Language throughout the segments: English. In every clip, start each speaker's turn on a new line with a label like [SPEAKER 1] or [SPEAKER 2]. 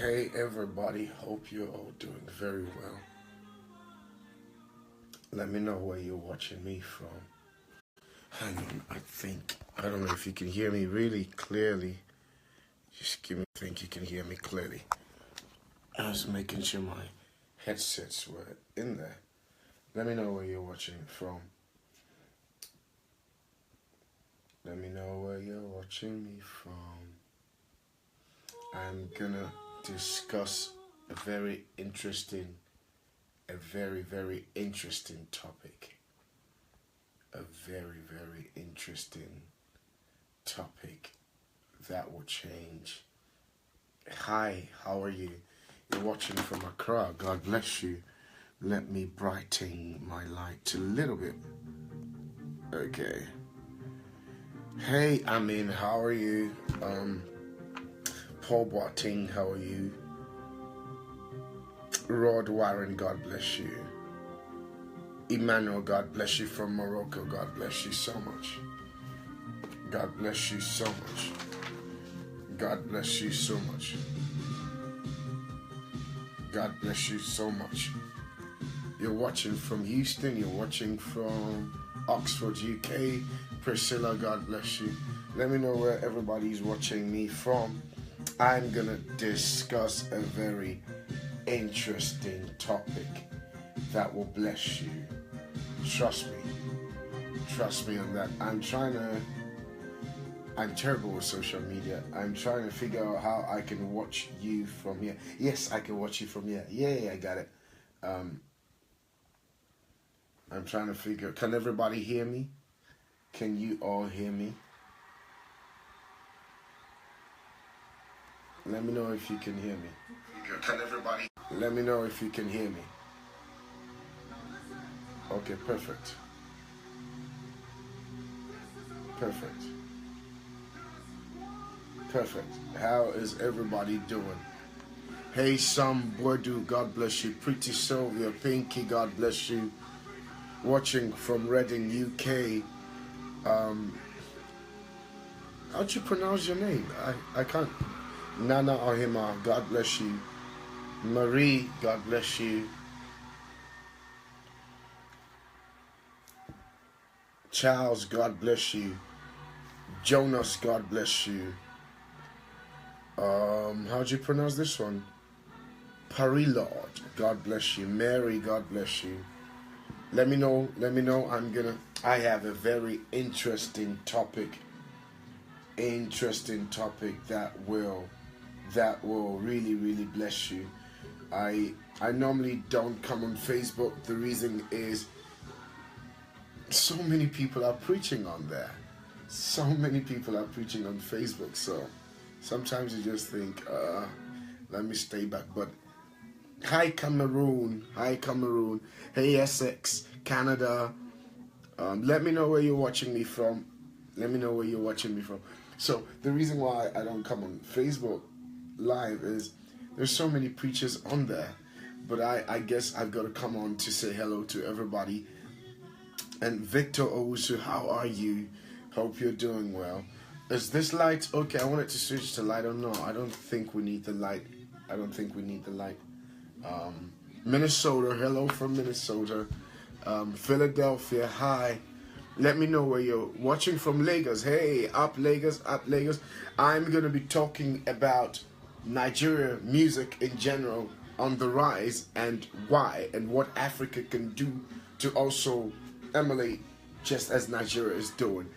[SPEAKER 1] Hey everybody, hope you're all doing very well. Let me know where you're watching me from. Hang on, I don't know if you can hear me really clearly. Just give me, I think you can hear me clearly. I was making sure my headsets were in there. Let me know where you're watching from. Let me know where you're watching me from. I'm gonna discuss a very interesting topic. A very interesting topic that will change. Hi, how are you? You're watching from Accra. God bless you. Let me brighten my light a little bit. Okay. Hey, Amin, how are you? Paul Boateng, how are you? Rod Warren, God bless you. Emmanuel, God bless you from Morocco. God bless you so much. God bless you so much. God bless you so much. God bless you so much. You're watching from Houston. You're watching from Oxford, UK. Priscilla, God bless you. Let me know where everybody's watching me from. I'm going to discuss a very interesting topic that will bless you. Trust me on that. I'm terrible with social media. I'm trying to figure out how I can watch you from here. Yes, I can watch you from here. Yeah, I got it. I'm trying to figure, can everybody hear me? Can you all hear me? Let me know if you can hear me. Can everybody? Let me know if you can hear me. Okay, perfect. How is everybody doing? Hey, Sonnie Badu, God bless you. Pretty Sylvia, Pinky, God bless you. Watching from Reading, UK. How'd you pronounce your name? I can't. Nana Ohima, God bless you. Marie, God bless you. Charles, God bless you. Jonas, God bless you. How'd you pronounce this one? Parilord, God bless you. Mary, God bless you. Let me know. I have a very interesting topic that will really bless you. I normally don't come on Facebook. The reason is so many people are preaching on there. So many people are preaching on Facebook. So sometimes you just think, let me stay back. But hi Cameroon. Hey Essex, Canada. Let me know where you're watching me from. So the reason why I don't come on Facebook Live is there's so many preachers on there. But I guess I've got to come on to say hello to everybody. And Victor Owusu, how are you? Hope you're doing well. Is this light okay? I wanted to switch to light or no? I don't think we need the light. Minnesota, hello from Minnesota. Philadelphia, hi. Let me know where you're watching from. Lagos. Hey, up Lagos. I'm going to be talking about Nigeria music in general on the rise and why and what Africa can do to also emulate just as Nigeria is doing.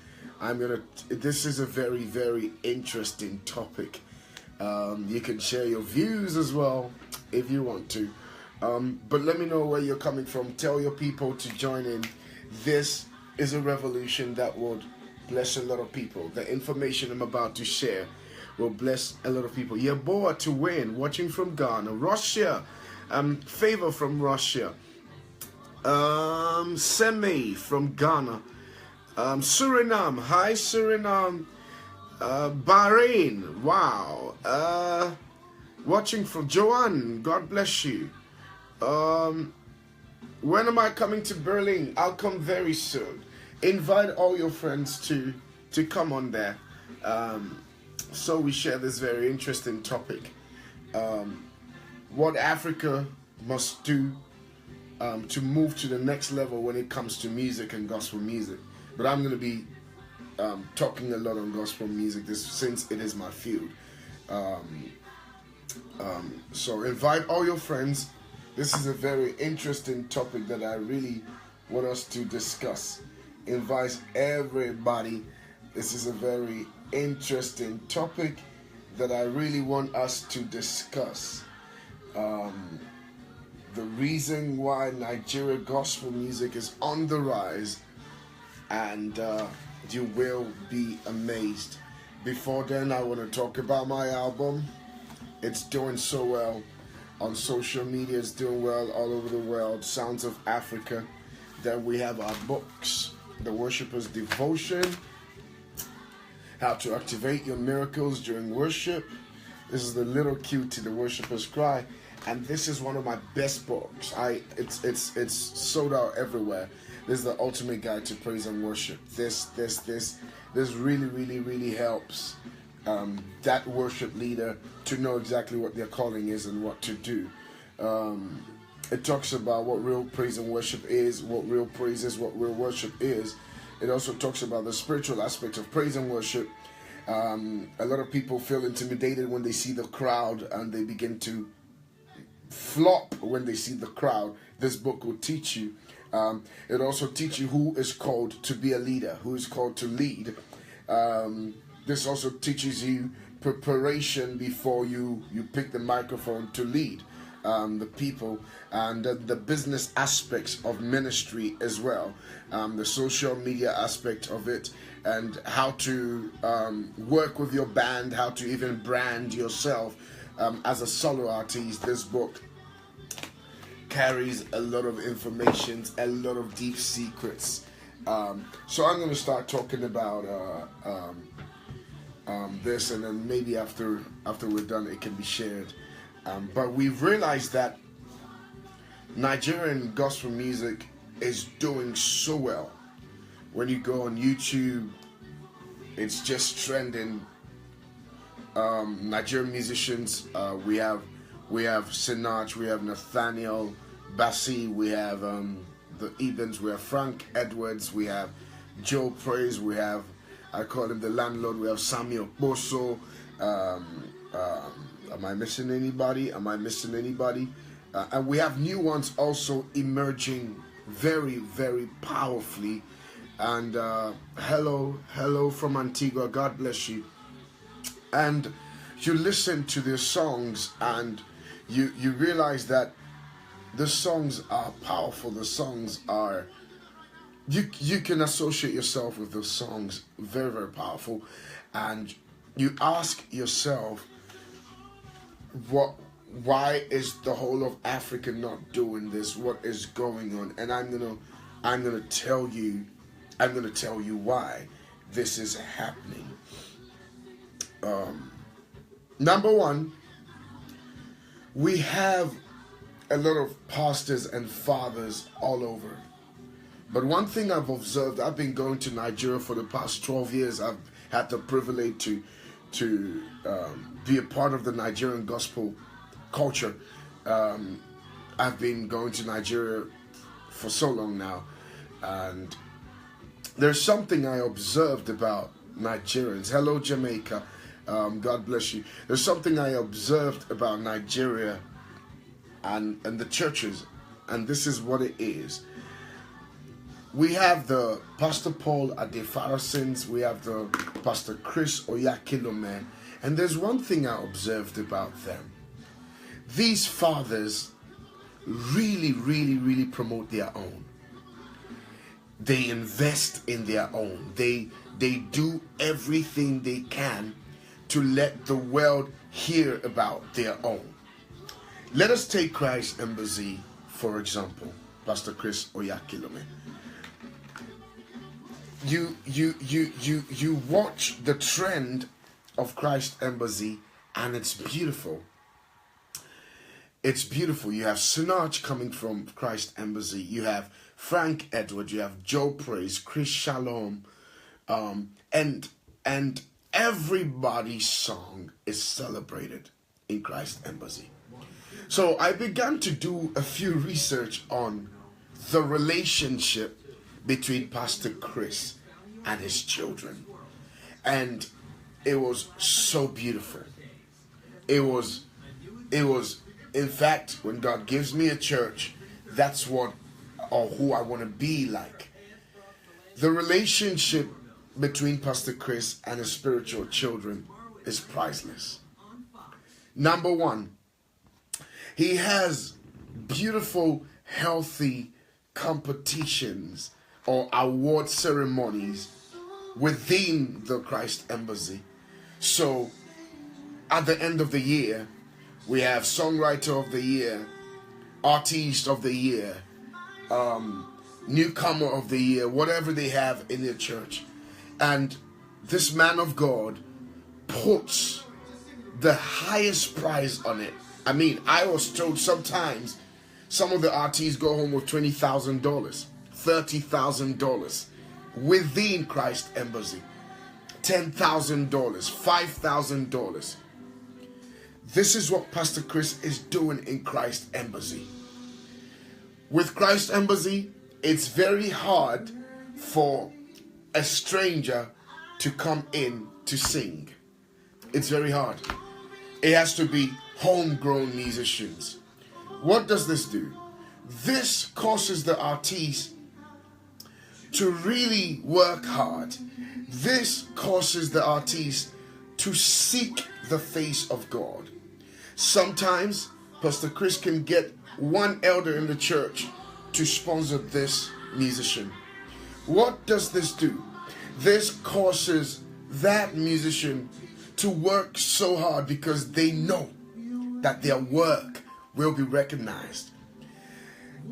[SPEAKER 1] This is a very interesting topic. You can share your views as well if you want to. But let me know where you're coming from. Tell your people to join in. This is a revolution that would bless a lot of people. The information I'm about to share will bless a lot of people. Yeboah to win, watching from Ghana. Russia, Favor from Russia. Semi from Ghana. Suriname, hi Suriname. Bahrain, wow. Watching from Joanne, God bless you. When am I coming to Berlin? I'll come very soon. Invite all your friends to come on there. So we share this very interesting topic. what Africa must do to move to the next level when it comes to music and gospel music. But I'm going to be talking a lot on gospel music since it is my field. So invite all your friends. This is a very interesting topic that I really want us to discuss. Invite everybody. This is a very interesting topic that I really want us to discuss. The reason why Nigeria gospel music is on the rise, and you will be amazed. Before then, I want to talk about my album. It's doing so well on social media. It's doing well all over the world. Sounds of Africa. Then we have our books, The Worshipper's Devotion, How to Activate Your Miracles During Worship. This is the Little Cutie, The Worshipper's Cry. And this is one of my best books. It's sold out everywhere. This is the ultimate guide to praise and worship. This really helps that worship leader to know exactly what their calling is and what to do. It talks about what real praise and worship is, what real praise is, what real worship is. It also talks about the spiritual aspect of praise and worship. A lot of people feel intimidated when they see the crowd, and they begin to flop when they see the crowd. This book will teach you. It also teaches you who is called to be a leader, who is called to lead. This also teaches you preparation before you pick the microphone to lead the people, and the business aspects of ministry as well, the social media aspect of it, and how to work with your band, how to even brand yourself as a solo artist. This book carries a lot of information, a lot of deep secrets. So I'm going to start talking about this, and then maybe after we're done, it can be shared. But we've realized that Nigerian gospel music is doing so well. When you go on YouTube, it's just trending. Nigerian musicians, we have Sinach, we have Nathaniel Bassi, we have the Ebens, we have Frank Edwards, we have Joe Praise, we have, I call him the landlord, we have Samuel Boso. Am I missing anybody? And we have new ones also emerging very, very powerfully. And hello from Antigua, God bless you. And you listen to their songs, and you realize that the songs are powerful. The songs are, you can associate yourself with those songs, very, very powerful. And you ask yourself, why is the whole of Africa not doing this? What is going on? And I'm gonna tell you why this is happening. Number one, we have a lot of pastors and fathers all over. But one thing I've observed, I've been going to Nigeria for the past 12 years. I've had the privilege to be a part of the Nigerian gospel culture. I've been going to Nigeria for so long now, and there's something I observed about Nigerians. Hello, Jamaica. God bless you. There's something I observed about Nigeria and the churches, and this is what it is. We have the Pastor Paul Adefarasins, we have the Pastor Chris Oyakilome, and there's one thing I observed about them. These fathers really promote their own. They invest in their own. They do everything they can to let the world hear about their own. Let us take Christ Embassy, for example, Pastor Chris Oyakilome. You watch the trend of Christ Embassy, and it's beautiful. It's beautiful. You have Sinach coming from Christ Embassy. You have Frank Edwards. You have Joe Praise, Chris Shalom, and everybody's song is celebrated. in Christ Embassy. So I began to do a few research on the relationship between Pastor Chris and his children. And it was so beautiful. It was, in fact, when God gives me a church, that's what or who I want to be like. The relationship between Pastor Chris and his spiritual children is priceless. Number one, he has beautiful, healthy competitions or award ceremonies within the Christ Embassy. So at the end of the year, we have Songwriter of the Year, Artist of the Year, Newcomer of the Year, whatever they have in their church. And this man of God puts the highest prize on it. I mean, I was told sometimes some of the artists go home with $20,000, $30,000 within Christ Embassy, $10,000, $5,000. This is what Pastor Chris is doing in Christ Embassy. With Christ Embassy, it's very hard for a stranger to come in to sing. It's very hard. It has to be homegrown musicians. What does this do? This causes the artist to really work hard. This causes the artist to seek the face of God. Sometimes Pastor Chris can get one elder in the church to sponsor this musician. What does this do? This causes that musician to work so hard because they know that their work will be recognized.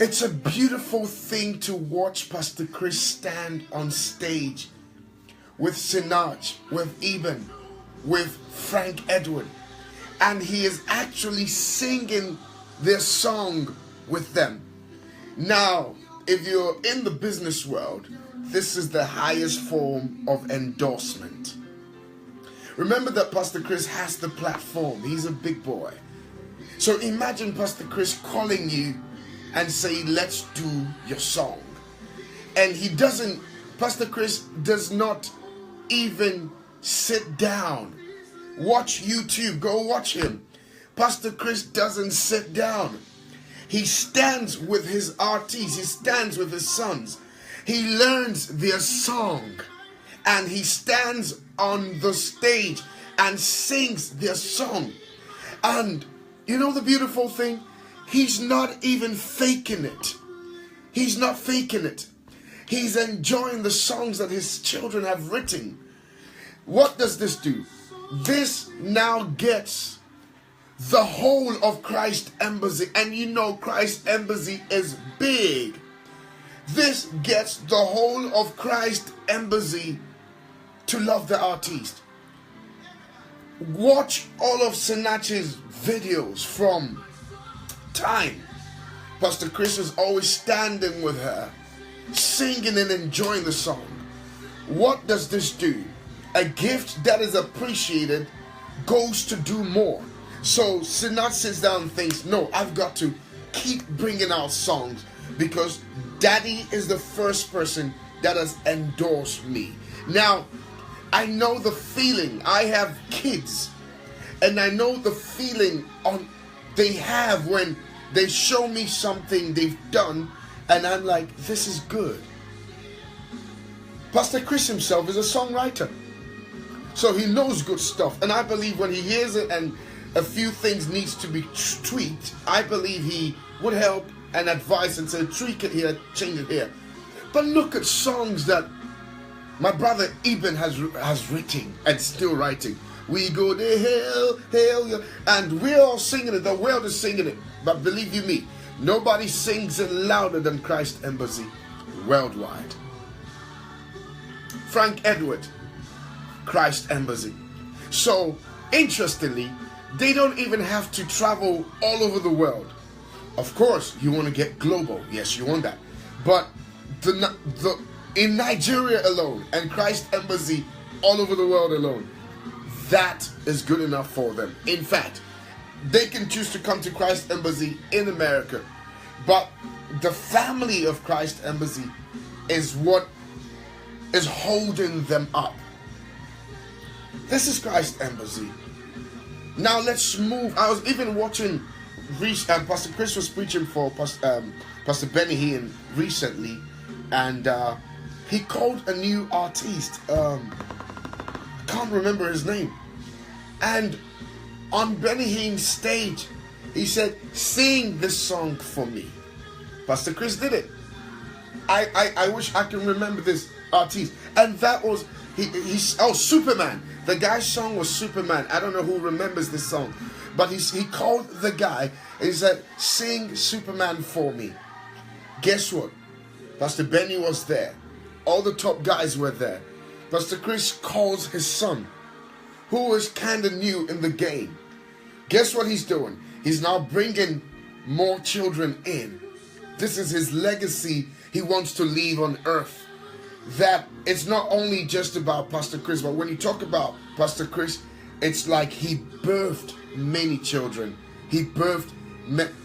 [SPEAKER 1] It's a beautiful thing to watch Pastor Chris stand on stage with Sinach, with Eben, with Frank Edward, and he is actually singing their song with them. Now, if you're in the business world, this is the highest form of endorsement. Remember that Pastor Chris has the platform. He's a big boy. So imagine Pastor Chris calling you and saying, let's do your song. And Pastor Chris does not even sit down. Watch YouTube, go watch him. Pastor Chris doesn't sit down. He stands with his artists, he stands with his sons. He learns their song and he stands on the stage and sings their song. And you know the beautiful thing? He's not even faking it. He's not faking it. He's enjoying the songs that his children have written. What does this do? This now gets the whole of Christ Embassy, and you know Christ Embassy is big. This gets the whole of Christ Embassy to love the artist. Watch all of Sinach's videos from time. Pastor Chris is always standing with her, singing and enjoying the song. What does this do? A gift that is appreciated goes to do more. So Sinach sits down and thinks, no, I've got to keep bringing out songs because Daddy is the first person that has endorsed me. Now, I know the feeling. I have kids, and I know the feeling they have when they show me something they've done, and I'm like, this is good. Pastor Chris himself is a songwriter, so he knows good stuff, and I believe when he hears it and a few things needs to be tweaked, I believe he would help and advise and say, tweak it here, change it here. But look at songs that my brother Eben has written and still writing. We go to hell, hell, yeah. And we're all singing it. The world is singing it. But believe you me, nobody sings it louder than Christ Embassy worldwide. Frank Edward, Christ Embassy. So, interestingly, they don't even have to travel all over the world. Of course, you want to get global. Yes, you want that. But in Nigeria alone and Christ Embassy all over the world alone, that is good enough for them. In fact, they can choose to come to Christ Embassy in America. But the family of Christ Embassy is what is holding them up. This is Christ Embassy. Now let's move. I was even watching, Pastor Chris was preaching for Pastor Benny Hinn recently, and he called a new artist. I can't remember his name. And on Benny Hinn's stage, he said, "Sing this song for me." Pastor Chris did it. I wish I can remember this artist. And that was Superman. The guy's song was Superman. I don't know who remembers this song, but he called the guy and he said, "Sing Superman for me." Guess what? Pastor Benny was there. All the top guys were there. Pastor Chris calls his son, who was kind of new in the game. Guess what he's doing? He's now bringing more children in. This is his legacy he wants to leave on earth. That it's not only just about Pastor Chris, but when you talk about Pastor Chris, it's like he birthed many children. He birthed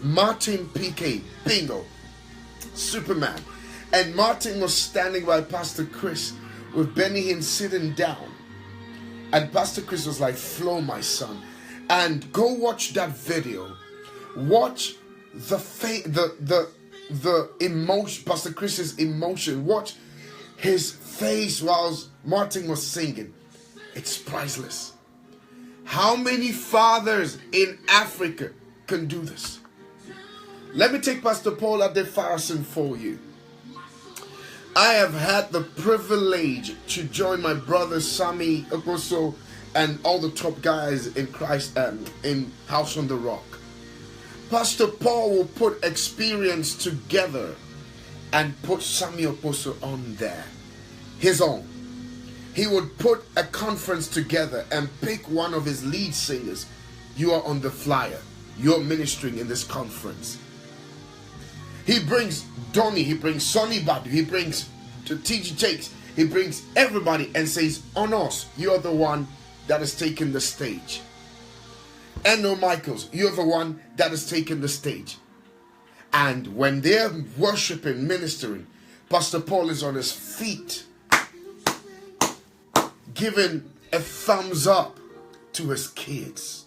[SPEAKER 1] Martin PK, bingo, Superman. And Martin was standing by Pastor Chris with Benny Hinn sitting down. And Pastor Chris was like, "Flow, my son." And go watch that video. Watch the emotion, Pastor Chris's emotion. Watch his face whilst Martin was singing. It's priceless. How many fathers in Africa can do this? Let me take Pastor Paul Adefarson for you. I have had the privilege to join my brother Sammy Okoso and all the top guys in Christ in House on the Rock. Pastor Paul will put experience together and put Sammy Okoso on there, his own. He would put a conference together and pick one of his lead singers. You are on the flyer. You're ministering in this conference. He brings Donnie, he brings Sonnie Badu, he brings T.G. Jakes, he brings everybody and says, "On us, you're the one that has taken the stage. Eno Michaels, you're the one that has taken the stage." And when they're worshiping, ministering, Pastor Paul is on his feet, giving a thumbs up to his kids.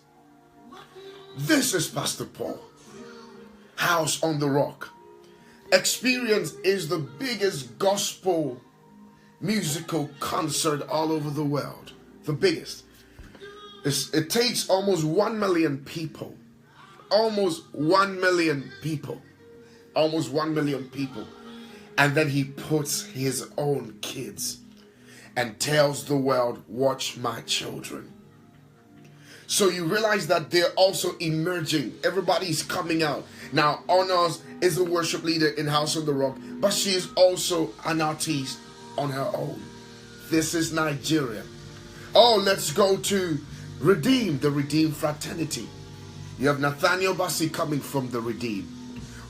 [SPEAKER 1] This is Pastor Paul. House on the Rock. Experience is the biggest gospel musical concert all over the world. The biggest. It takes almost 1 million people. Almost 1 million people. Almost 1 million people. And then he puts his own kids and tells the world, "Watch my children." So you realize that they're also emerging. Everybody's coming out. Now, Honors is a worship leader in House on the Rock, but she is also an artist on her own. This is Nigeria. Oh, let's go to Redeem, the Redeem fraternity. You have Nathaniel Bassi coming from the Redeem.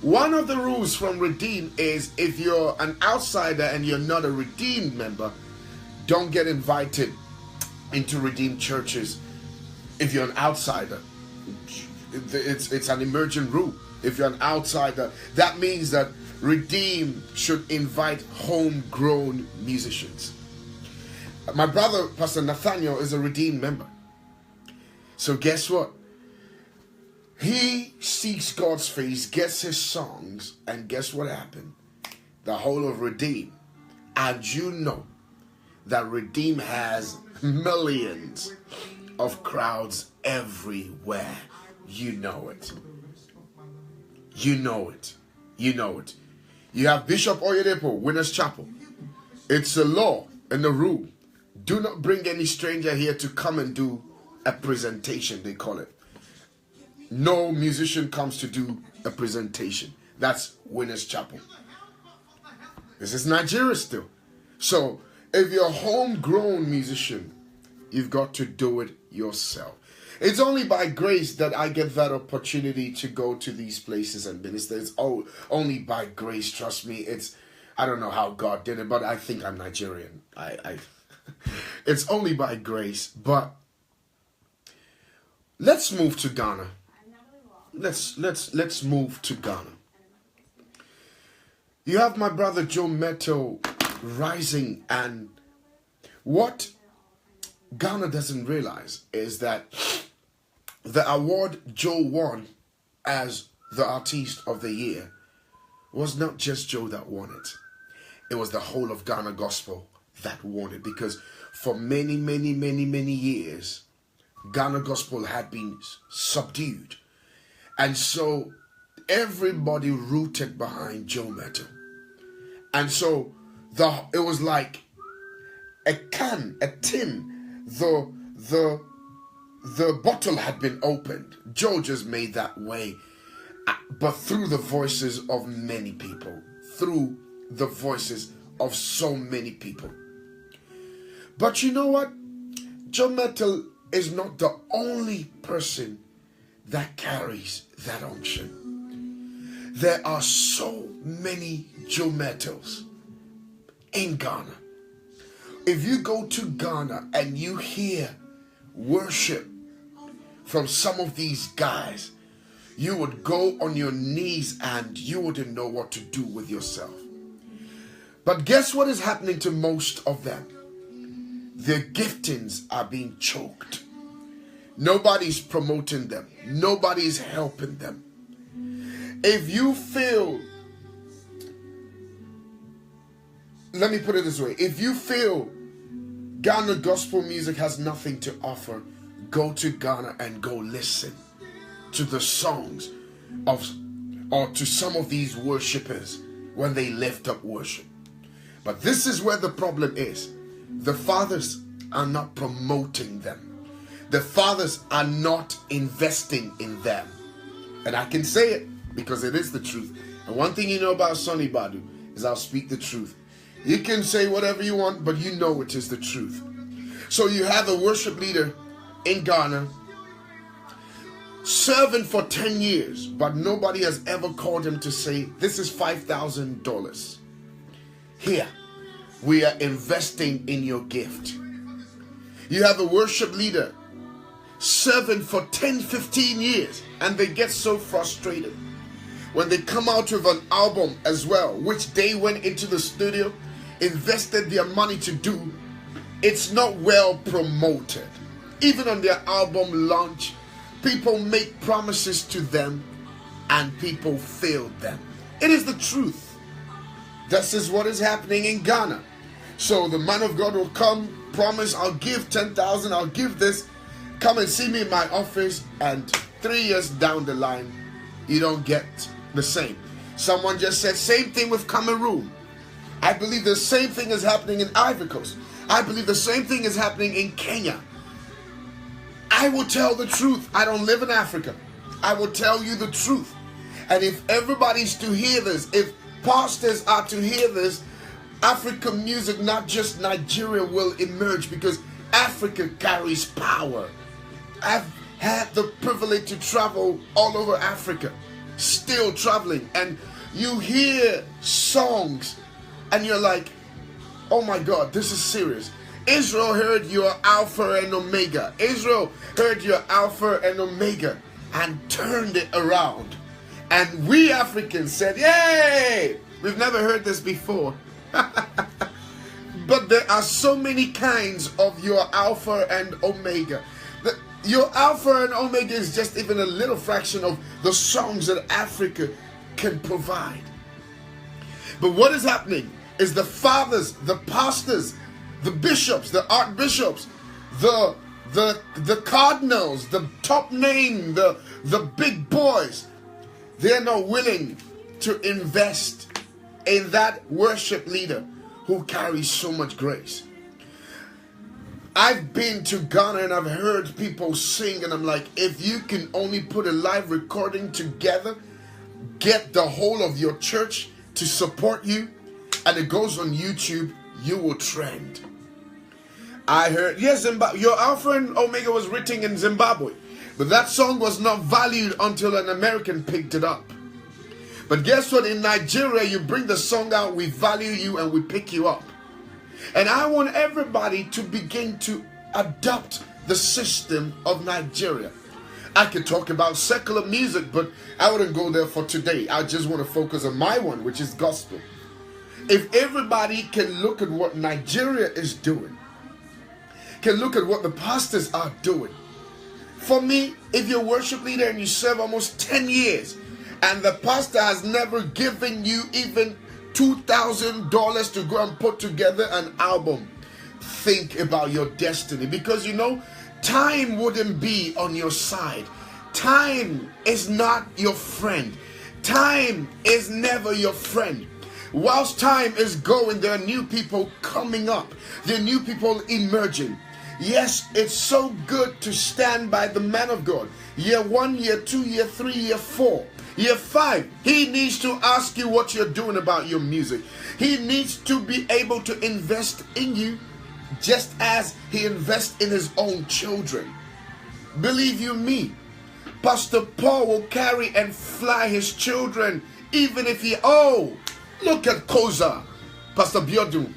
[SPEAKER 1] One of the rules from Redeem is if you're an outsider and you're not a Redeemed member, don't get invited into Redeemed churches. If you're an outsider, it's an emergent rule. If you're an outsider, that means that Redeem should invite homegrown musicians. My brother, Pastor Nathaniel, is a Redeemed member. So guess what? He seeks God's face, gets his songs, and guess what happened? The whole of Redeem. And you know that Redeem has millions of crowds everywhere. You know it. You know it. You know it. You have Bishop Oyedepo, Winners Chapel. It's a law and a rule. Do not bring any stranger here to come and do a presentation, they call it. No musician comes to do a presentation. That's Winners Chapel. This is Nigeria still. So if you're a homegrown musician, you've got to do it yourself. It's only by grace that I get that opportunity to go to these places and minister. It's only by grace, trust me. I don't know how God did it, but I think I'm Nigerian. It's only by grace. But let's move to Ghana. let's move to Ghana. You have my brother Joe Metto rising, and what Ghana doesn't realize is that the award Joe won as the Artist of the Year was not just Joe that won it. It was the whole of Ghana Gospel that won it, because for many years, Ghana Gospel had been subdued. And so everybody rooted behind Joe Metto. And so it was like a tin, the bottle had been opened. Joe just made that way, but through the voices of many people, through the voices of so many people. But you know what? Joe Metto is not the only person that carries that unction. There are so many Joe Mettos in Ghana. If you go to Ghana and you hear worship from some of these guys, you would go on your knees and you wouldn't know what to do with yourself. But guess what is happening to most of them? Their giftings are being choked. Nobody's promoting them. Nobody's helping them. If you feel, let me put it this way, if you feel Ghana gospel music has nothing to offer, go to Ghana and go listen to the songs or to some of these worshipers when they lift up worship. But this is where the problem is. The fathers are not promoting them. The fathers are not investing in them. And I can say it because it is the truth. And one thing you know about Sonnie Badu is I'll speak the truth. You can say whatever you want, but you know it is the truth. So you have a worship leader in Ghana serving for 10 years, but nobody has ever called him to say, this is $5,000. Here, we are investing in your gift. You have a worship leader serving for 10, 15 years, and they get so frustrated when they come out with an album as well, which they went into the studio, invested their money to do. It's not well promoted. Even on their album launch, people make promises to them and people fail them. It is the truth. This is what is happening in Ghana. So the man of God will come, promise, I'll give 10,000, I'll give this, come and see me in my office, and 3 years down the line, you don't get the same. Someone just said, same thing with Cameroon. I believe the same thing is happening in Ivory Coast. I believe the same thing is happening in Kenya. I will tell the truth. I don't live in Africa. I will tell you the truth. And if everybody's to hear this, if pastors are to hear this, African music, not just Nigeria, will emerge, because Africa carries power. I've had the privilege to travel all over Africa, still traveling, and you hear songs and you're like, oh my God, this is serious. Israel heard your Alpha and Omega. Israel heard your Alpha and Omega and turned it around. And we Africans said, yay! We've never heard this before. But there are so many kinds of your Alpha and Omega. Your Alpha and Omega is just even a little fraction of the songs that Africa can provide. But what is happening is the fathers, the pastors, the bishops, the archbishops, the cardinals, the top name, the big boys, they're not willing to invest in that worship leader who carries so much grace. I've been to Ghana and I've heard people sing, and I'm like, if you can only put a live recording together, get the whole of your church to support you, and it goes on YouTube, you will trend. I heard, yes, your Alpha and Omega was written in Zimbabwe, but that song was not valued until an American picked it up. But guess what? In Nigeria, you bring the song out, we value you and we pick you up. And I want everybody to begin to adopt the system of Nigeria. I could talk about secular music, but I wouldn't go there for today. I just want to focus on my one, which is gospel. If everybody can look at what Nigeria is doing, can look at what the pastors are doing. For me, if you're a worship leader and you serve almost 10 years, and the pastor has never given you even $2,000 to go and put together an album, think about your destiny. Because you know, time wouldn't be on your side. Time is not your friend. Time is never your friend. Whilst time is going, there are new people coming up. There are new people emerging. Yes, it's so good to stand by the man of God. Year 1, year 2, year 3, year 4. Year 5, he needs to ask you what you're doing about your music. He needs to be able to invest in you just as he invests in his own children. Believe you me, Pastor Paul will carry and fly his children even if he... Oh, look at Koza, Pastor Badu.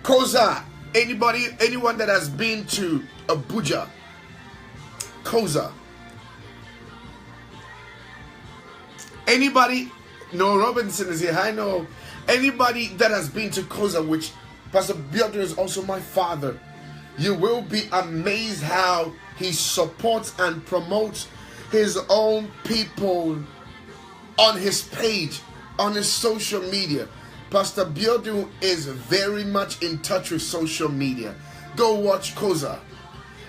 [SPEAKER 1] Koza, anyone that has been to Abuja, Koza. Anybody, no, Robinson is here. I know. Anybody that has been to Koza, which Pastor Badu is also my father, you will be amazed how he supports and promotes his own people on his page, on his social media. Pastor Badu is very much in touch with social media. Go watch Koza,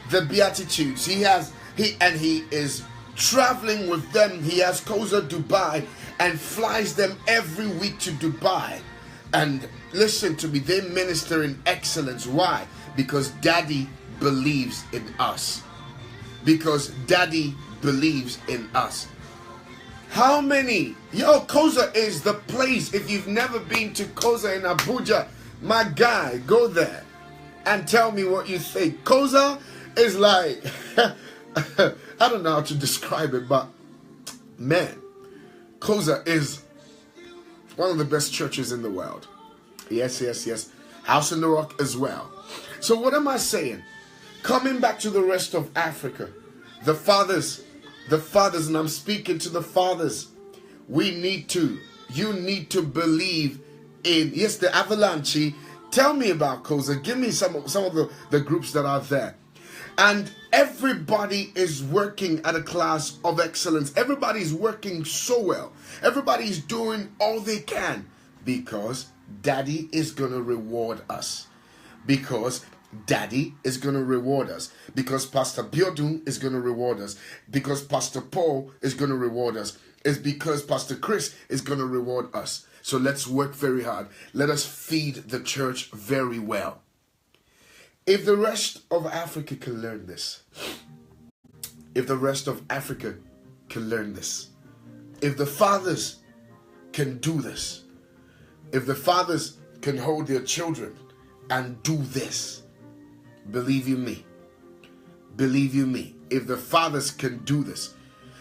[SPEAKER 1] the Beatitudes. He is traveling with them. He has Koza Dubai and flies them every week to Dubai. And listen to me, they minister in excellence. Why? Because Daddy believes in us. Because Daddy believes in us. How many? Yo, Koza is the place. If you've never been to Koza in Abuja, my guy, go there and tell me what you think. Koza is like, I don't know how to describe it, but man, Koza is one of the best churches in the world. Yes, yes, yes. House in the Rock as well. So what am I saying? Coming back to the rest of Africa, the fathers, and I'm speaking to the fathers, you need to believe in, yes, the Avalanche. Tell me about Koza. Give me some of the groups that are there. And everybody is working at a class of excellence. Everybody's working so well. Everybody's doing all they can because Daddy is going to reward us. Because Daddy is going to reward us. Because Pastor Badu is going to reward us. Because Pastor Paul is going to reward us. It's because Pastor Chris is going to reward us. So let's work very hard. Let us feed the church very well. If the rest of Africa can learn this, if the rest of Africa can learn this, if the fathers can do this, if the fathers can hold their children and do this, believe you me, if the fathers can do this,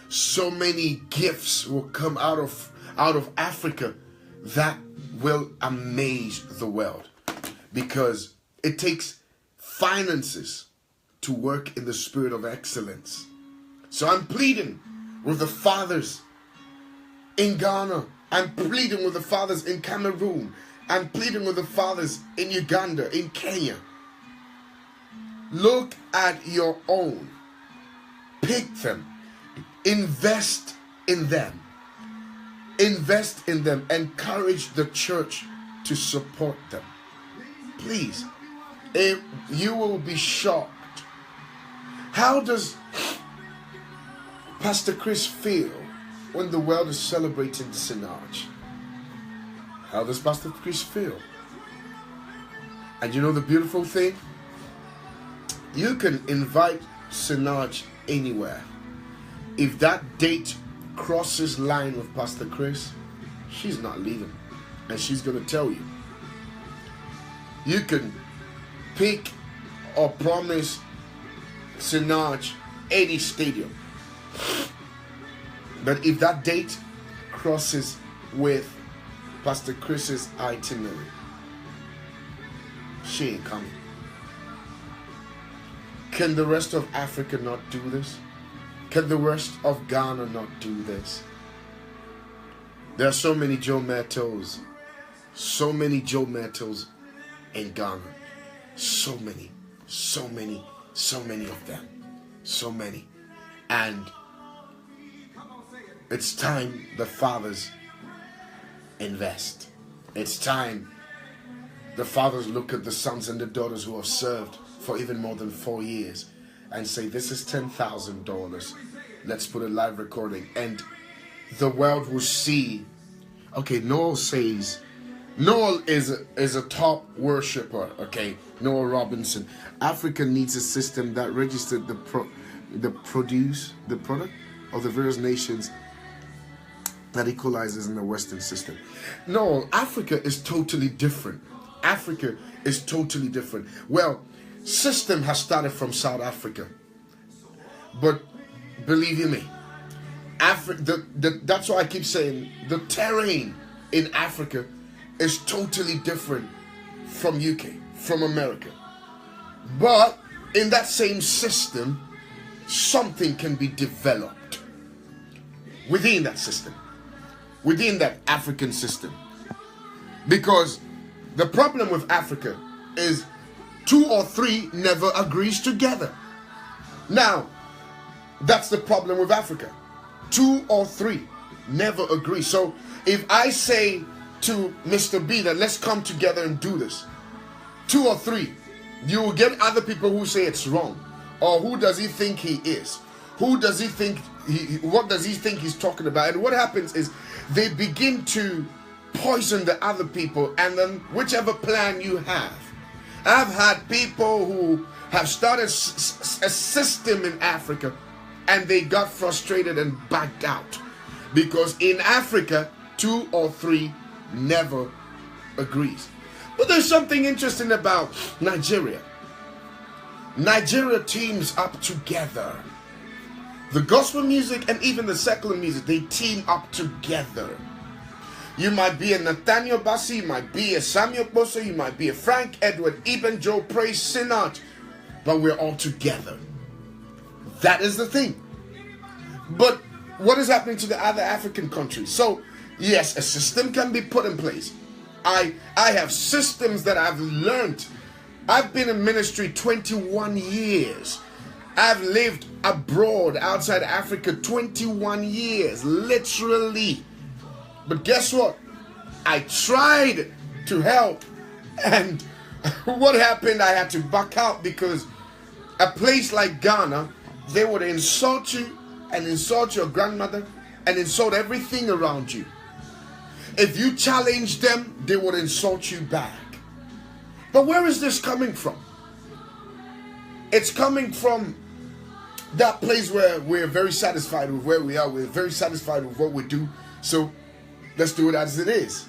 [SPEAKER 1] so many gifts will come out of Africa that will amaze the world, because it takes finances to work in the spirit of excellence. So I'm pleading with the fathers in Ghana. I'm pleading with the fathers in Cameroon. I'm pleading with the fathers in Uganda, in Kenya. Look at your own. Pick them. Invest in them. Invest in them. Encourage the church to support them. Please. You will be shocked. How does Pastor Chris feel when the world is celebrating the Sinaj? How does Pastor Chris feel? And you know the beautiful thing? You can invite Sinaj anywhere. If that date crosses line with Pastor Chris, she's not leaving. And she's going to tell you. You can pick or promise Sinaj any stadium. But if that date crosses with Pastor Chris's itinerary, she ain't coming. Can the rest of Africa not do this? Can the rest of Ghana not do this? There are so many Joe Mettos. So many Joe Mettos in Ghana. So many of them. So many. And it's time the fathers invest. It's time the fathers look at the sons and the daughters who have served for even more than 4 years and say, this is $10,000. Let's put a live recording. And the world will see. Okay, Noel says, Noel is a top worshiper. Okay, Noel Robinson. Africa needs a system that registered the product of the various nations that equalizes in the Western system. No, Africa is totally different. Africa is totally different. Well, system has started from South Africa, but believe you me, that's why I keep saying the terrain in Africa is totally different from UK, from America. But in that same system, something can be developed within that system, within that African system. Because the problem with Africa is 2 or 3 never agrees together. Now, that's the problem with Africa. 2 or 3 never agree. So if I say to Mr. B that let's come together and do this, 2 or 3, you will get other people who say it's wrong. Or who does he think he is? Who does he think what does he think he's talking about? And what happens is they begin to poison the other people, and then whichever plan you have. I've had people who have started a system in Africa and they got frustrated and backed out. Because in Africa, 2 or 3 never agrees. But there's something interesting about Nigeria. Nigeria teams up together. The gospel music and even the secular music, they team up together. You might be a Nathaniel Bassey, you might be a Samuel Bosso, you might be a Frank Edward, even Joe Praise Sinat, but we're all together. That is the thing. But what is happening to the other African countries? So, yes, a system can be put in place. I have systems that I've learned. I've been in ministry 21 years. I've lived abroad outside Africa 21 years, literally. But guess what? I tried to help, and what happened? I had to back out because a place like Ghana, they would insult you and insult your grandmother and insult everything around you. If you challenge them, they would insult you back. But where is this coming from? It's coming from that place where we're very satisfied with where we are. We're very satisfied with what we do. So let's do it as it is.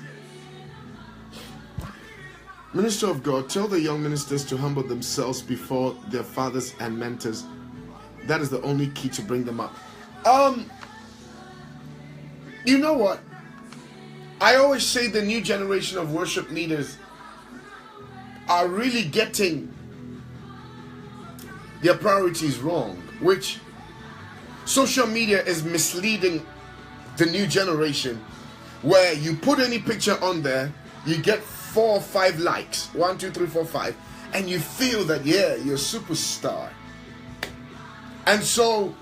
[SPEAKER 1] Minister of God, tell the young ministers to humble themselves before their fathers and mentors. That is the only key to bring them up. You know what? I always say the new generation of worship leaders are really getting their priorities wrong, which social media is misleading the new generation, where you put any picture on there, you get 4 or 5 likes, 1, 2, 3, 4, 5, and you feel that, yeah, you're a superstar. And so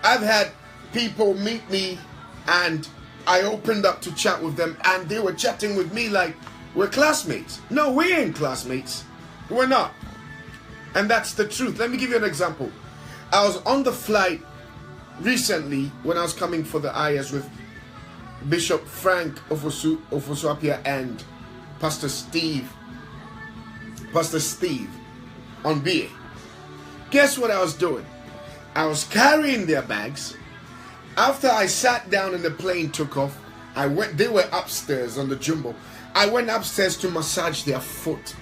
[SPEAKER 1] I've had people meet me and I opened up to chat with them, and they were chatting with me like we're classmates. No, we ain't classmates. We're not. And that's the truth. Let me give you an example. I was on the flight recently when I was coming for the IS with Bishop Frank Ofosuapia and Pastor Steve on BA. Guess what I was doing? I was carrying their bags. After I sat down and the plane took off, they were upstairs on the jumbo. I went upstairs to massage their foot.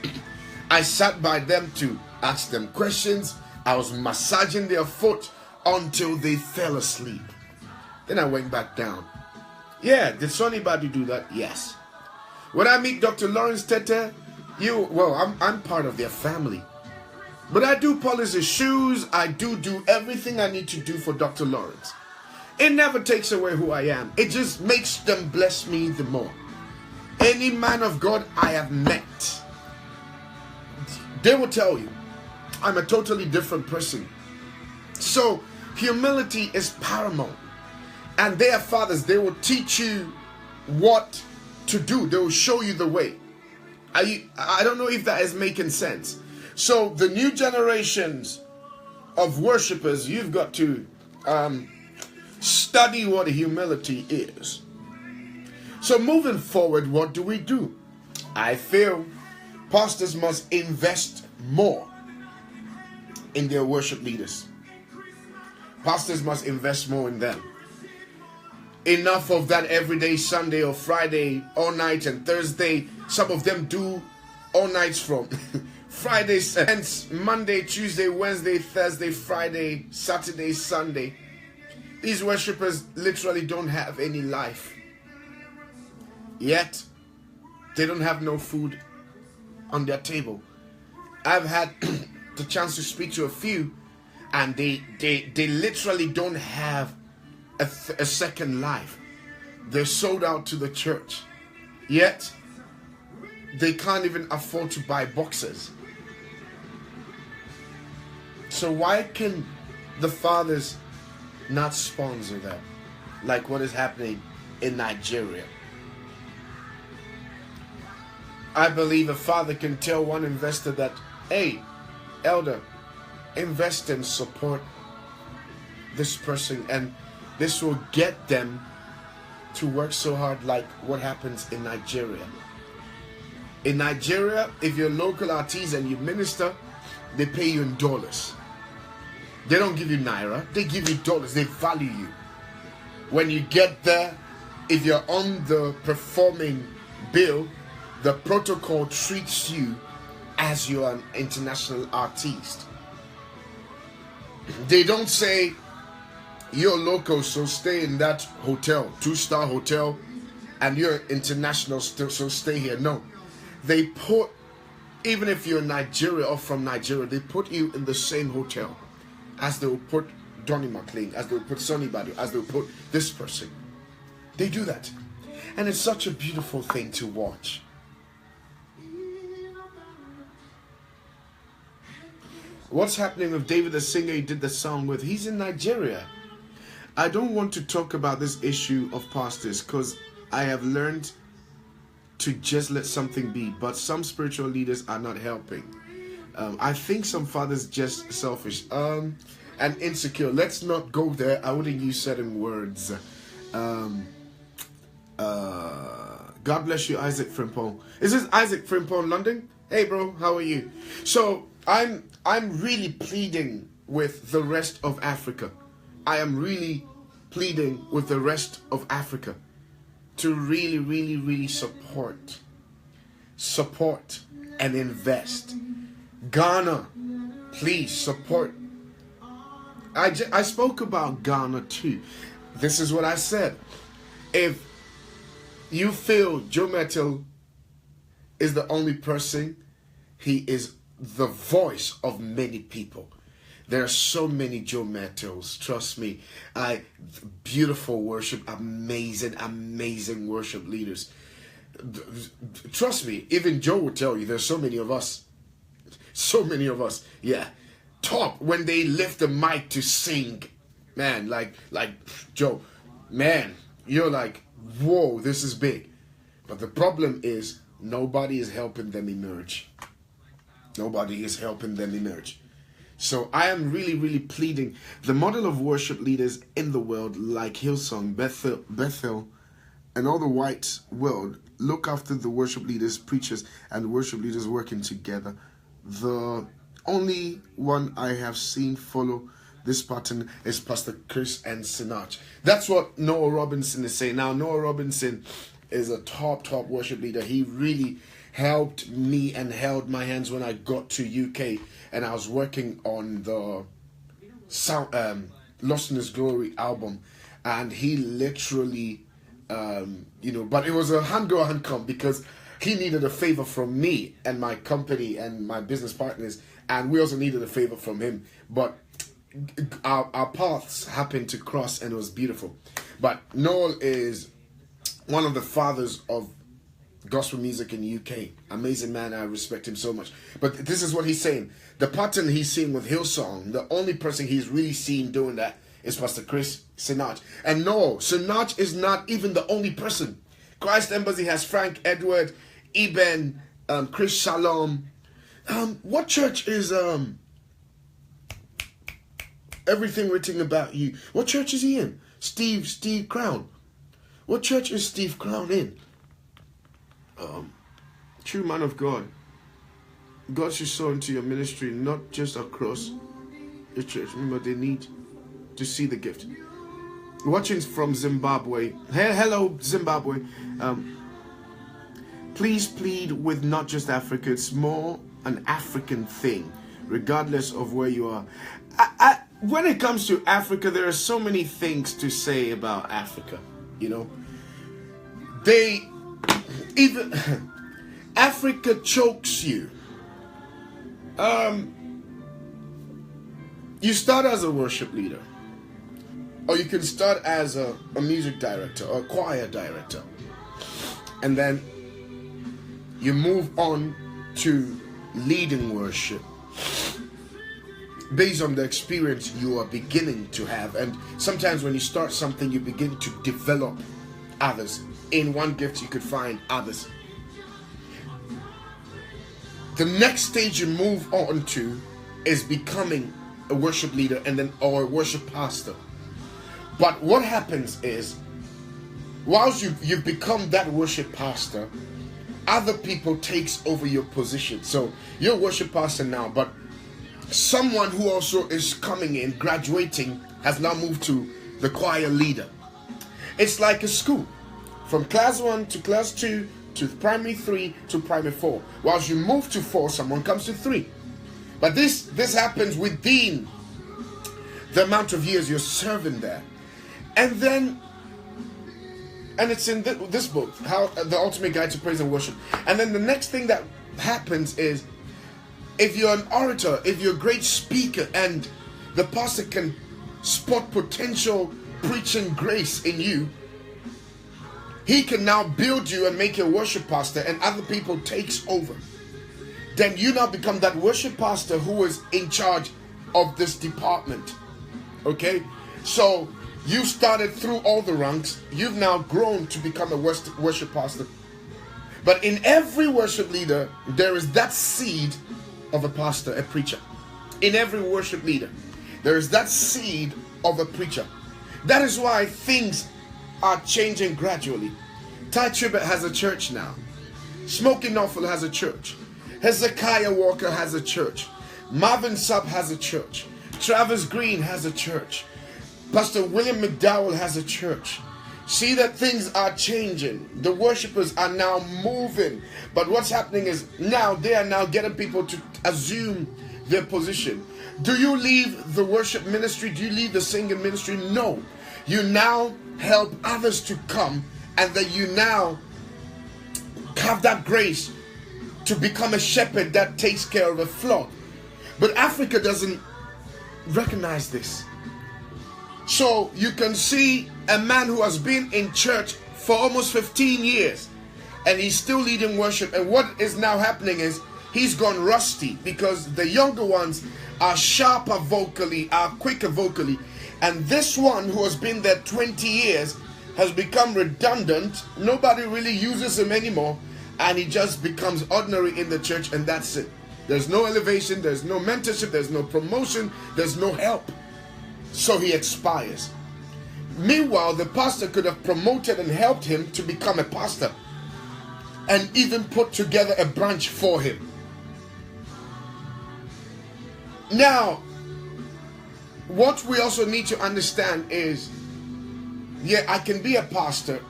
[SPEAKER 1] I sat by them to ask them questions. I was massaging their foot until they fell asleep. Then I went back down. Yeah, did Sonnie Badu do that? Yes. When I meet Dr. Lawrence Tete, I'm part of their family. But I do polish his shoes. I do everything I need to do for Dr. Lawrence. It never takes away who I am. It just makes them bless me the more. Any man of God I have met, they will tell you I'm a totally different person. So humility is paramount. And their fathers, they will teach you what to do. They will show you the way. I don't know if that is making sense. So the new generations of worshipers, you've got to study what humility is. So moving forward, what do? I feel pastors must invest more in their worship leaders. Pastors must invest more in them. Enough of that everyday Sunday or Friday, all night and Thursday. Some of them do all nights from Friday, Monday, Tuesday, Wednesday, Thursday, Friday, Saturday, Sunday. These worshippers literally don't have any life. Yet, they don't have no food on their table. I've had the chance to speak to a few, and they literally don't have a second life. They're sold out to the church. Yet, they can't even afford to buy boxes. So why can the fathers not sponsor them? Like what is happening in Nigeria. I believe a father can tell one investor that, hey, elder, invest and support this person, and this will get them to work so hard like what happens in Nigeria. In Nigeria, if you're a local artist and you minister, they pay you in dollars. They don't give you naira, they give you dollars. They value you. When you get there, if you're on the performing bill, the protocol treats you as you're an international artist. They don't say, you're local, so stay in that hotel, 2-star hotel, and you're international, so stay here. No. They put, even if you're in Nigeria or from Nigeria, they put you in the same hotel as they will put Donnie McLean, as they will put Sonnie Badu, as they will put this person. They do that. And it's such a beautiful thing to watch. What's happening with David the singer you did the song with? He's in Nigeria. I don't want to talk about this issue of pastors because I have learned to just let something be. But some spiritual leaders are not helping. I think some fathers just selfish and insecure. Let's not go there. I wouldn't use certain words. God bless you, Isaac Frimpong. Is this Isaac Frimpong, London? Hey, bro, how are you? So I'm really pleading with the rest of Africa. I am really pleading with the rest of Africa to really, really, really support and invest. Ghana, please support. I spoke about Ghana too. This is what I said. If you feel Joe Mettle is the only person, he is the voice of many people. There are so many Joe Mettles, trust me. Beautiful worship, amazing worship leaders. Trust me, even Joe will tell you, there's so many of us. So many of us, yeah. Top when they lift the mic to sing, man, like Joe, man, you're like, whoa, this is big. But the problem is nobody is helping them emerge. Nobody is helping them emerge. So I am really, really pleading. The model of worship leaders in the world, like Hillsong, Bethel, and all the white world, look after the worship leaders, preachers, and worship leaders working together. The only one I have seen follow this pattern is Pastor Chris and Sinach. That's what Noah Robinson is saying. Now, Noah Robinson is a top worship leader. He really helped me and held my hands when I got to UK and I was working on the Lost in His Glory album, and he literally but it was a hand go hand come because he needed a favor from me and my company and my business partners, and we also needed a favor from him. But our paths happened to cross, and it was beautiful. But Noel is one of the fathers of gospel music in the UK. Amazing man, I respect him so much. But this is what he's saying. The pattern he's seeing with Hillsong, the only person he's really seen doing that is Pastor Chris Sinach. And no, Sinach is not even the only person. Christ Embassy has Frank Edward, Eben, Chris Shalom. What church is Everything Written About You? What church is he in? Steve Crown. What church is Steve Crown in? True man of God. God should sow into your ministry, not just across the church. Remember, they need to see the gift. Watching from Zimbabwe. Hello, Zimbabwe. Please plead with not just Africa. It's more an African thing, regardless of where you are. When it comes to Africa, there are so many things to say about Africa. You know, Africa chokes you. You start as a worship leader, or you can start as a music director or a choir director, and then you move on to leading worship based on the experience you are beginning to have. And sometimes when you start something, you begin to develop others. In one gift you could find others. The next stage you move on to is becoming a worship leader or a worship pastor. But what happens is, whilst you've become that worship pastor, other people takes over your position. So you're a worship pastor now, but someone who also is coming in, graduating, has now moved to the choir leader. It's like a school. From class 1 to class 2 to primary 3 to primary 4. Whilst you move to 4, someone comes to 3. But this happens within the amount of years you're serving there. And it's in this book, How the Ultimate Guide to Praise and Worship. And then the next thing that happens is, if you're an orator, if you're a great speaker, and the pastor can spot potential preaching grace in you, he can now build you and make you a worship pastor, and other people takes over. Then you now become that worship pastor who is in charge of this department. Okay? So you started through all the ranks. You've now grown to become a worship pastor. But in every worship leader, there is that seed of a pastor, a preacher. In every worship leader, there is that seed of a preacher. That is why things are changing gradually. Ty Tribbett has a church now. Smokey Norfolk has a church. Hezekiah Walker has a church. Marvin Sapp has a church. Travis Green has a church. Pastor William McDowell has a church. See that things are changing. The worshipers are now moving. But what's happening is now they are now getting people to assume their position. Do you leave the worship ministry? Do you leave the singing ministry? No. You now help others to come, and that you now have that grace to become a shepherd that takes care of a flock. But Africa doesn't recognize this. So you can see a man who has been in church for almost 15 years, and he's still leading worship. And what is now happening is he's gone rusty, because the younger ones are sharper vocally, are quicker vocally. And this one who has been there 20 years has become redundant. Nobody really uses him anymore. And he just becomes ordinary in the church, and that's it. There's no elevation, there's no mentorship, there's no promotion, there's no help. So he expires. Meanwhile, the pastor could have promoted and helped him to become a pastor, and even put together a branch for him. Now, what we also need to understand is, yeah, I can be a pastor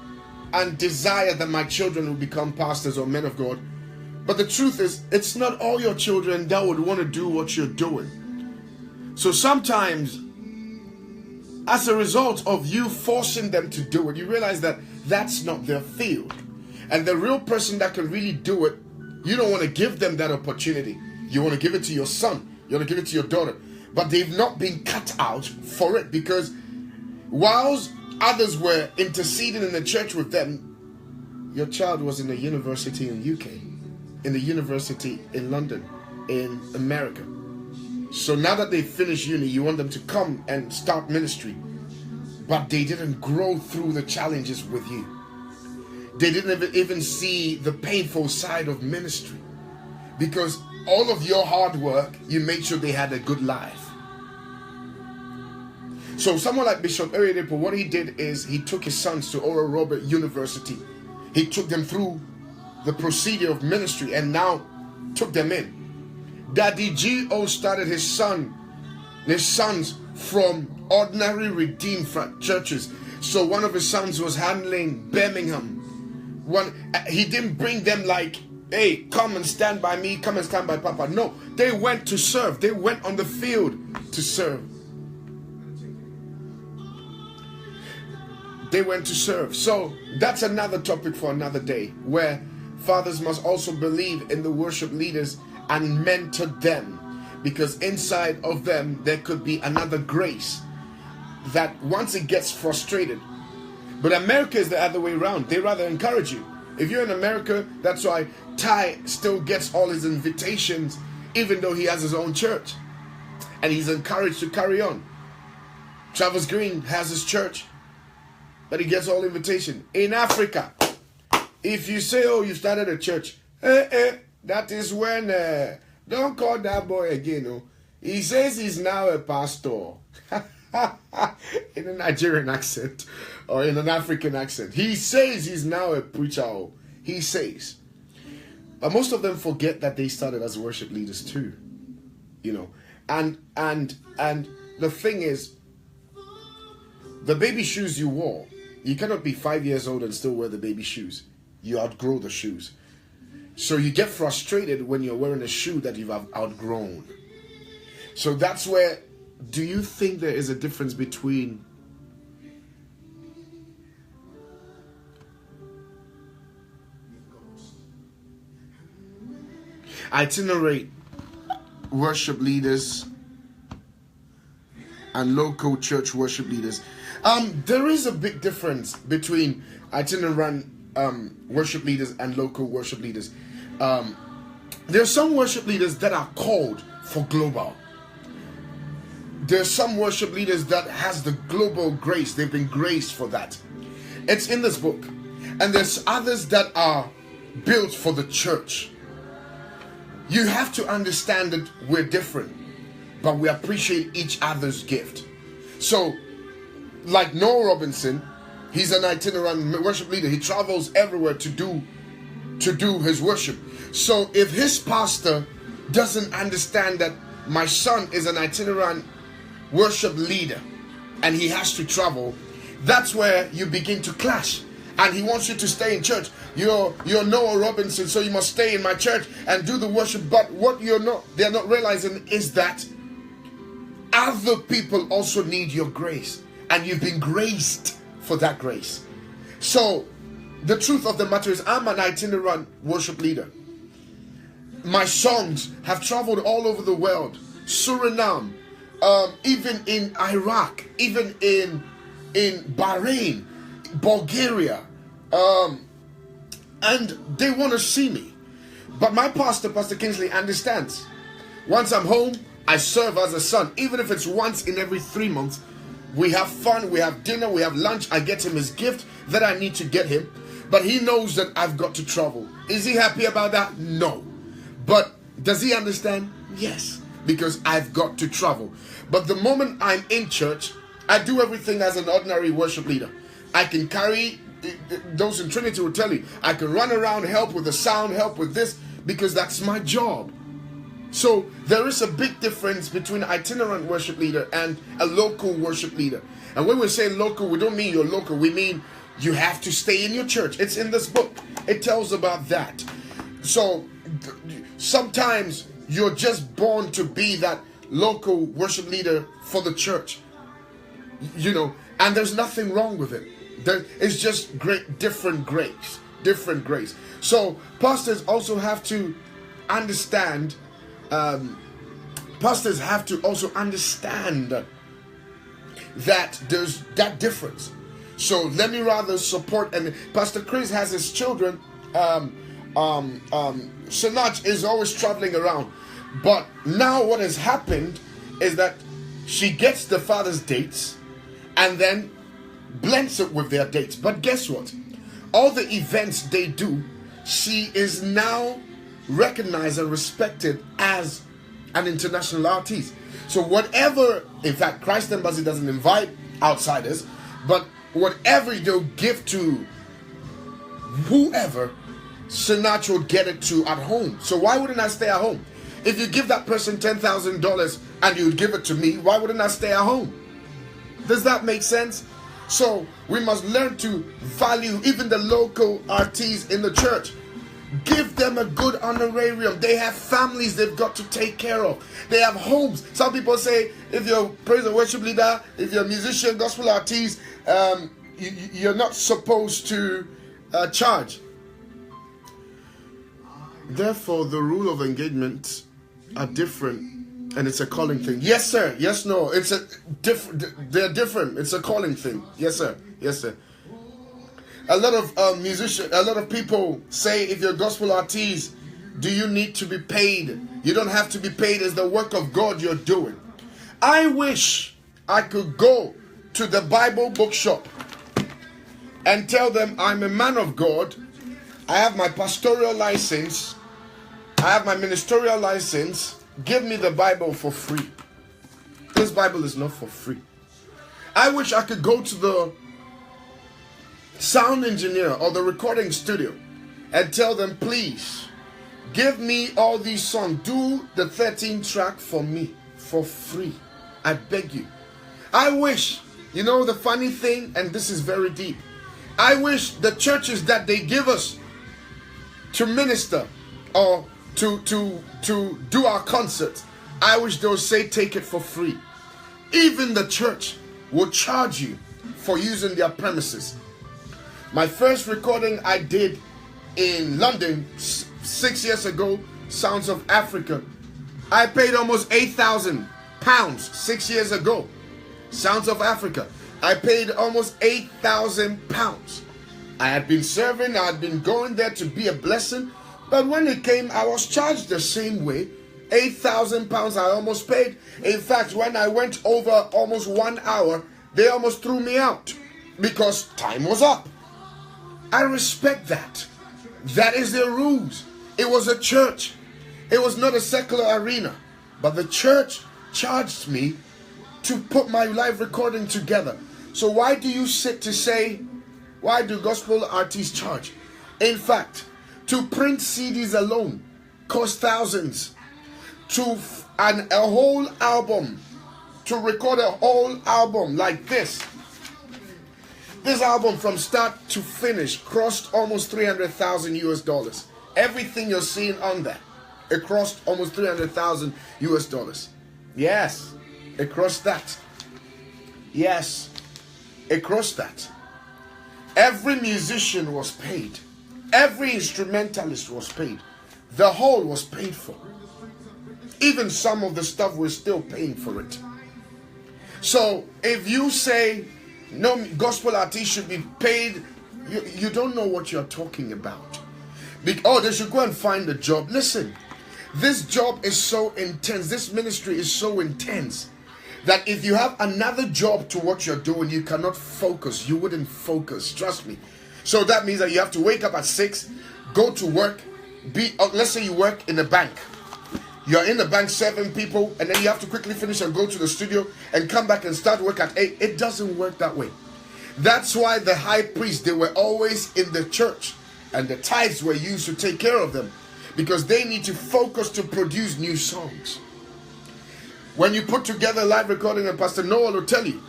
[SPEAKER 1] and desire that my children will become pastors or men of God. But the truth is, it's not all your children that would want to do what you're doing. So sometimes, as a result of you forcing them to do it, you realize that that's not their field. And the real person that can really do it, you don't want to give them that opportunity. You want to give it to your son. You want to give it to your daughter. But they've not been cut out for it, because whilst others were interceding in the church with them, your child was in a university in UK, in the university in London, in America. So now that they finished uni, you want them to come and start ministry. But they didn't grow through the challenges with you. They didn't even see the painful side of ministry, because all of your hard work, you made sure they had a good life. So someone like Bishop Oyedepo, what he did is he took his sons to Oral Roberts University. He took them through the procedure of ministry and now took them in. Daddy G.O. started his sons from ordinary redeemed churches. So one of his sons was handling Birmingham. He didn't bring them like, hey, come and stand by me, come and stand by Papa. No, they went to serve. They went on the field to serve. They went to serve. So that's another topic for another day, where fathers must also believe in the worship leaders and mentor them, because inside of them there could be another grace that once it gets frustrated. But America is the other way around. They rather encourage you. If you're in America, that's why Ty still gets all his invitations, even though he has his own church, and he's encouraged to carry on. Travis Green has his church, but he gets all invitation. In Africa, if you say, oh, you started a church, that is when, don't call that boy again. Oh. He says he's now a pastor. In a Nigerian accent or in an African accent. He says he's now a preacher. Oh. He says. But most of them forget that they started as worship leaders too. You know. And the thing is, the baby shoes you wore, you cannot be 5 years old and still wear the baby shoes. You outgrow the shoes. So you get frustrated when you're wearing a shoe that you've outgrown. So that's where, do you think there is a difference between itinerant worship leaders and local church worship leaders? There is a big difference between itinerant worship leaders and local worship leaders. There are some worship leaders that are called for global. There's some worship leaders that has the global grace. They've been graced for that. It's in this book. And there's others that are built for the church. You have to understand that we're different, but we appreciate each other's gift. So, like Noah Robinson, he's an itinerant worship leader. He travels everywhere to do his worship. So if his pastor doesn't understand that my son is an itinerant worship leader and he has to travel, that's where you begin to clash. And he wants you to stay in church. You're Noah Robinson, so you must stay in my church and do the worship. But what they're not realizing is that other people also need your grace, and you've been graced for that grace. So the truth of the matter is, I'm an itinerant worship leader. My songs have traveled all over the world. Suriname, even in Iraq, even in Bahrain, Bulgaria, and they want to see me. But my pastor, Pastor Kingsley, understands. Once I'm home, I serve as a son. Even if it's once in every 3 months, we have fun, we have dinner, we have lunch. I get him his gift that I need to get him. But he knows that I've got to travel. Is he happy about that? No. But does he understand? Yes. Because I've got to travel. But the moment I'm in church, I do everything as an ordinary worship leader. I can carry, those in Trinity will tell you, I can run around, help with the sound, help with this, because that's my job. So there is a big difference between an itinerant worship leader and a local worship leader. And when we say local, we don't mean you're local. We mean you have to stay in your church. It's in this book. It tells about that. So sometimes you're just born to be that local worship leader for the church. You know, and there's nothing wrong with it. It's just different grace. So pastors also have to understand pastors have to also understand that there's that difference. So let me rather support. And Pastor Chris has his children. Shanaj is always traveling around, but now what has happened is that she gets the father's dates and then blends it with their dates. But guess what? All the events they do, she is now recognized and respected as an international artist. So whatever, in fact, Christ Embassy doesn't invite outsiders, but whatever they'll give to whoever, Sinach will get it to at home. So why wouldn't I stay at home? If you give that person $10,000 and you give it to me, why wouldn't I stay at home? Does that make sense? So we must learn to value even the local artists in the church. Give them a good honorarium. They have families they've got to take care of. They have homes. Some people say if you're praise and worship leader, if you're a musician, gospel artist, you're not supposed to charge. Therefore, the rule of engagement are different, and it's a calling thing. Yes, sir. Yes, no. It's a different. They're different. It's a calling thing. Yes, sir. Yes, sir. A lot of musicians, a lot of people say, if you're a gospel artist, do you need to be paid? You don't have to be paid. It's the work of God you're doing. I wish I could go to the Bible bookshop and tell them I'm a man of God. I have my pastoral license. I have my ministerial license. Give me the Bible for free. This Bible is not for free. I wish I could go to the sound engineer or the recording studio and tell them, please, give me all these songs. Do the 13 track for me for free. I beg you. I wish, you know the funny thing, and this is very deep, I wish the churches that they give us to minister or to do our concerts, I wish they'll say take it for free. Even the church will charge you for using their premises. My first recording I did in London 6 years ago, Sounds of Africa, I paid almost £8,000 6 years ago. Sounds of Africa, I paid almost £8,000. I had been serving, I had been going there to be a blessing, but when it came, I was charged the same way. £8,000 I almost paid. In fact, when I went over almost 1 hour, they almost threw me out because time was up. I respect that. That is their rules. It was a church. It was not a secular arena. But the church charged me to put my live recording together. So why do you sit to say, why do gospel artists charge? In fact, to print CDs alone costs thousands. A whole album, to record a whole album like this. This album from start to finish cost almost 300,000 US dollars. Everything you're seeing on that, it cost almost 300,000 US dollars. Yes, it cost that. Yes, it cost that. Every musician was paid. Every instrumentalist was paid. The whole was paid for. Even some of the stuff we're still paying for it. So if you say no gospel artist should be paid, you don't know what you're talking about. They should go and find a job. Listen, this job is so intense. This ministry is so intense that if you have another job to what you're doing, you cannot focus. You wouldn't focus. Trust me. So that means that you have to wake up at 6, go to work, let's say you work in a bank. You're in the bank, 7 people, and then you have to quickly finish and go to the studio and come back and start work at 8. It doesn't work that way. That's why the high priests, they were always in the church, and the tithes were used to take care of them, because they need to focus to produce new songs. When you put together a live recording, and Pastor Noel will tell you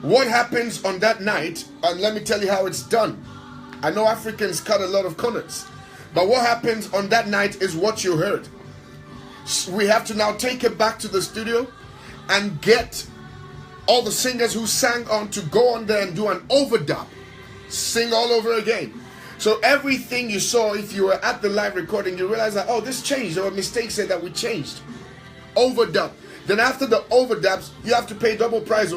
[SPEAKER 1] what happens on that night, and let me tell you how it's done. I know Africans cut a lot of corners, but what happens on that night is what you heard. We have to now take it back to the studio and get all the singers who sang on to go on there and do an overdub, sing all over again. So everything you saw, if you were at the live recording, you realize that, oh, this changed. There were mistakes there that we changed. overdub. Then after the overdubs, you have to pay double price.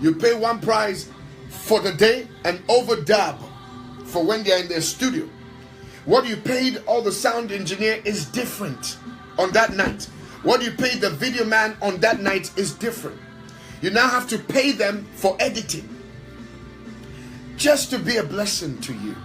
[SPEAKER 1] You pay one price for the day and overdub for when they're in their studio. What you paid all the sound engineer is different on that night. What you paid the video man on that night is different. You now have to pay them for editing, just to be a blessing to you.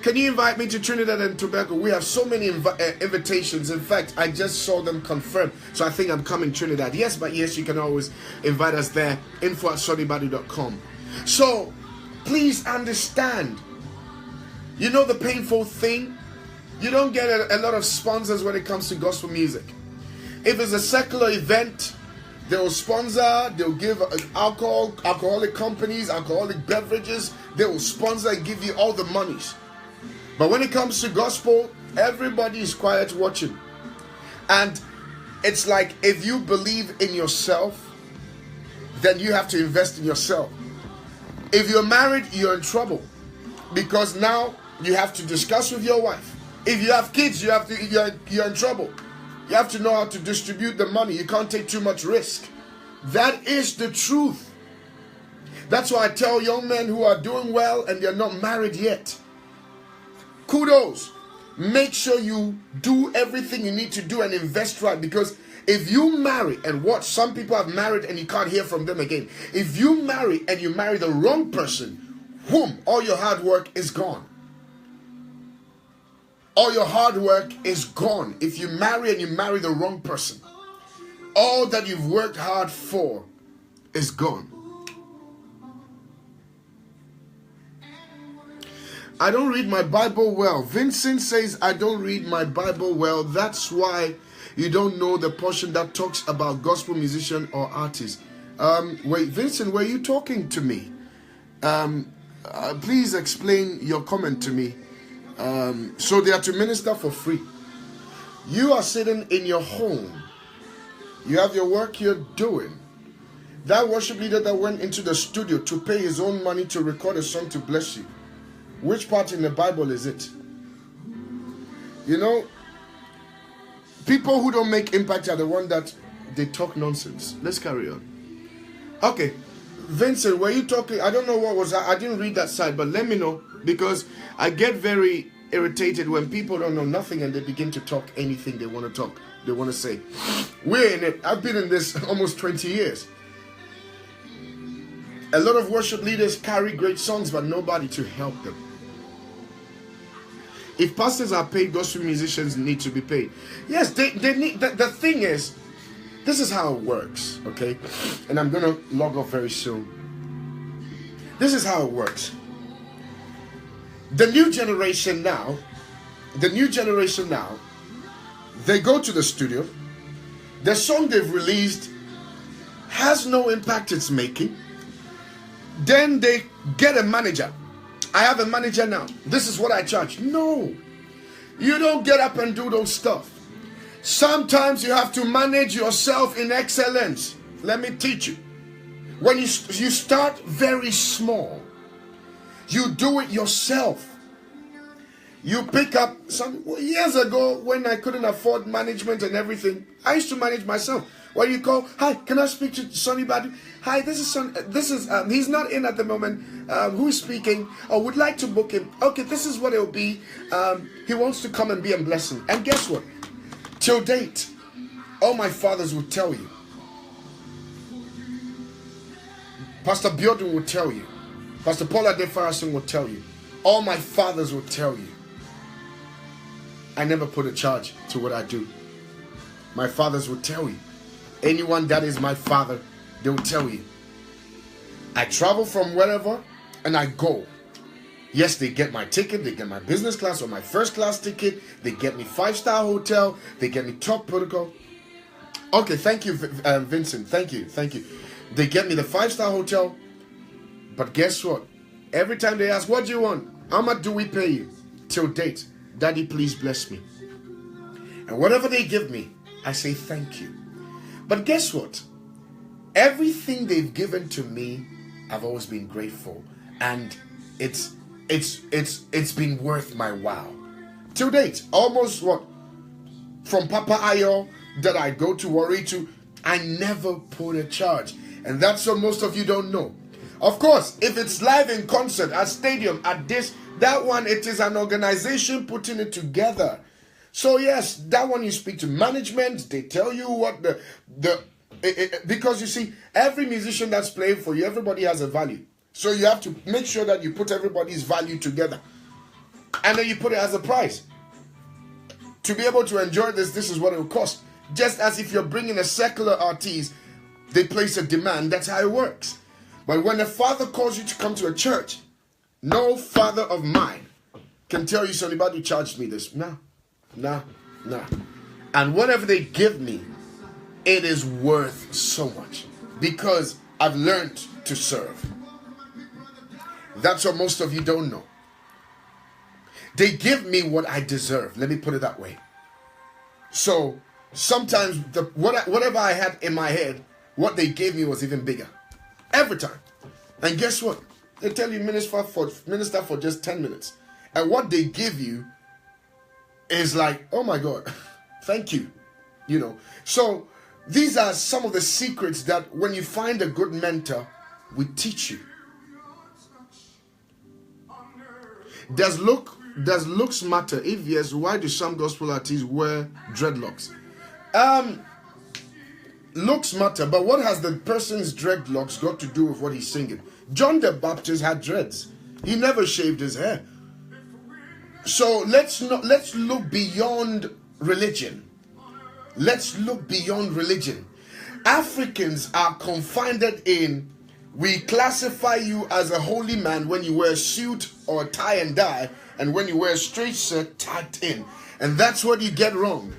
[SPEAKER 1] Can you invite me to Trinidad and Tobago? We have so many invitations. In fact, I just saw them confirmed. So I think I'm coming Trinidad. Yes, but yes, you can always invite us there. info@sonniebadu.com. So please understand. You know the painful thing? You don't get a lot of sponsors when it comes to gospel music. If it's a secular event, they'll sponsor, they'll give alcoholic companies, alcoholic beverages, they will sponsor and give you all the monies. But when it comes to gospel, everybody is quiet watching. And it's like, if you believe in yourself, then you have to invest in yourself. If you're married, you're in trouble, because now you have to discuss with your wife. If you have kids, you're in trouble. You have to know how to distribute the money. You can't take too much risk. That is the truth. That's why I tell young men who are doing well and they're not married yet, kudos. Make sure you do everything you need to do and invest right. Because if you marry and watch, some people have married and you can't hear from them again. If you marry and you marry the wrong person, whom all your hard work is gone. All your hard work is gone. If you marry and you marry the wrong person, all that you've worked hard for is gone. I don't read my Bible well. Vincent says, I don't read my Bible well. That's why you don't know the portion that talks about gospel musician or artist. Wait, Vincent, were you talking to me? Please explain your comment to me. So they are to minister for free. You are sitting in your home. You have your work you're doing. That worship leader that went into the studio to pay his own money to record a song to bless you. Which part in the Bible is it? You know, people who don't make impact are the ones that they talk nonsense. Let's carry on. Okay, Vincent, were you talking? I don't know what was that. I didn't read that side, but let me know, because I get very irritated when people don't know nothing and they begin to talk anything they want to talk. They want to say. We're in it. I've been in this almost 20 years. A lot of worship leaders carry great songs, but nobody to help them. If pastors are paid, gospel musicians need to be paid. Yes, they need. The thing is, this is how it works, okay? And I'm going to log off very soon. This is how it works. The new generation now, they go to the studio. The song they've released has no impact it's making. Then they get a manager. I have a manager now. This is what I charge. No. You don't get up and do those stuff. Sometimes you have to manage yourself in excellence. Let me teach you. When you start very small, you do it yourself. You pick up years ago when I couldn't afford management and everything, I used to manage myself. What do you call? Hi, can I speak to Sonnie Badu? Hi, this is he's not in at the moment. Who's speaking? I would like to book him. Okay, this is what it'll be. He wants to come and be a blessing. And guess what? Till date, all my fathers will tell you. Pastor Biodun will tell you. Pastor Paula De Farasung will tell you. All my fathers will tell you. I never put a charge to what I do. My fathers will tell you. Anyone that is my father, they will tell you. I travel from wherever and I go. Yes, they get my ticket, they get my business class or my first class ticket, they get me 5-star hotel, they get me top protocol. Okay, thank you, Vincent. Thank you. They get me the 5-star hotel. But guess what? Every time they ask, what do you want? How much do we pay you? Till date, Daddy, please bless me. And whatever they give me, I say thank you. But guess what? Everything they've given to me, I've always been grateful. And it's been worth my while. Till date, almost what? From Papa Ayo that I go to Warri to, I never put a charge. And that's what most of you don't know. Of course, if it's live in concert, at stadium, at this, that one, it is an organization putting it together. So yes, that one you speak to management, they tell you what because you see, every musician that's playing for you, everybody has a value. So you have to make sure that you put everybody's value together. And then you put it as a price. To be able to enjoy this is what it will cost. Just as if you're bringing a secular artist, they place a demand. That's how it works. But when a father calls you to come to a church, no father of mine can tell you, Sonnie Badu charged me this. No. And whatever they give me, it is worth so much. Because I've learned to serve. That's what most of you don't know. They give me what I deserve. Let me put it that way. So sometimes whatever I had in my head, what they gave me was even bigger. Every time. And guess what? They tell you minister for just 10 minutes. And what they give you is like, oh my God, thank you. You know. So these are some of the secrets that when you find a good mentor, we teach you. Does looks matter? If yes, why do some gospel artists wear dreadlocks? Looks matter, but what has the person's dreadlocks got to do with what he's singing? John the Baptist had dreads. He never shaved his hair. So let's look beyond religion. Let's look beyond religion. Africans are confined in, we classify you as a holy man when you wear a suit or a tie and dye, and when you wear a straight shirt tucked in. And that's what you get wrong.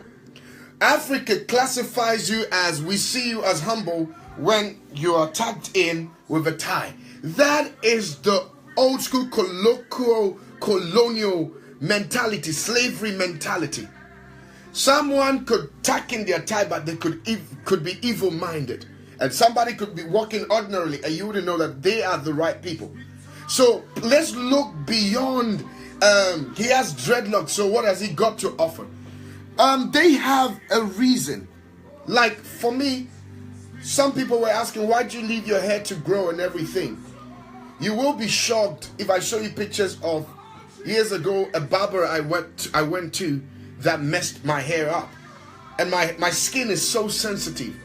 [SPEAKER 1] Africa classifies you as, we see you as humble when you are tucked in with a tie. That is the old school colonial mentality, slavery mentality. Someone could tuck in their tie, but they could be evil-minded. And somebody could be walking ordinarily, and you wouldn't know that they are the right people. So let's look beyond. He has dreadlocks, so what has he got to offer? They have a reason. Like for me, some people were asking, why'd you leave your hair to grow and everything? You will be shocked if I show you pictures of years ago, a barber I went to that messed my hair up. And my skin is so sensitive.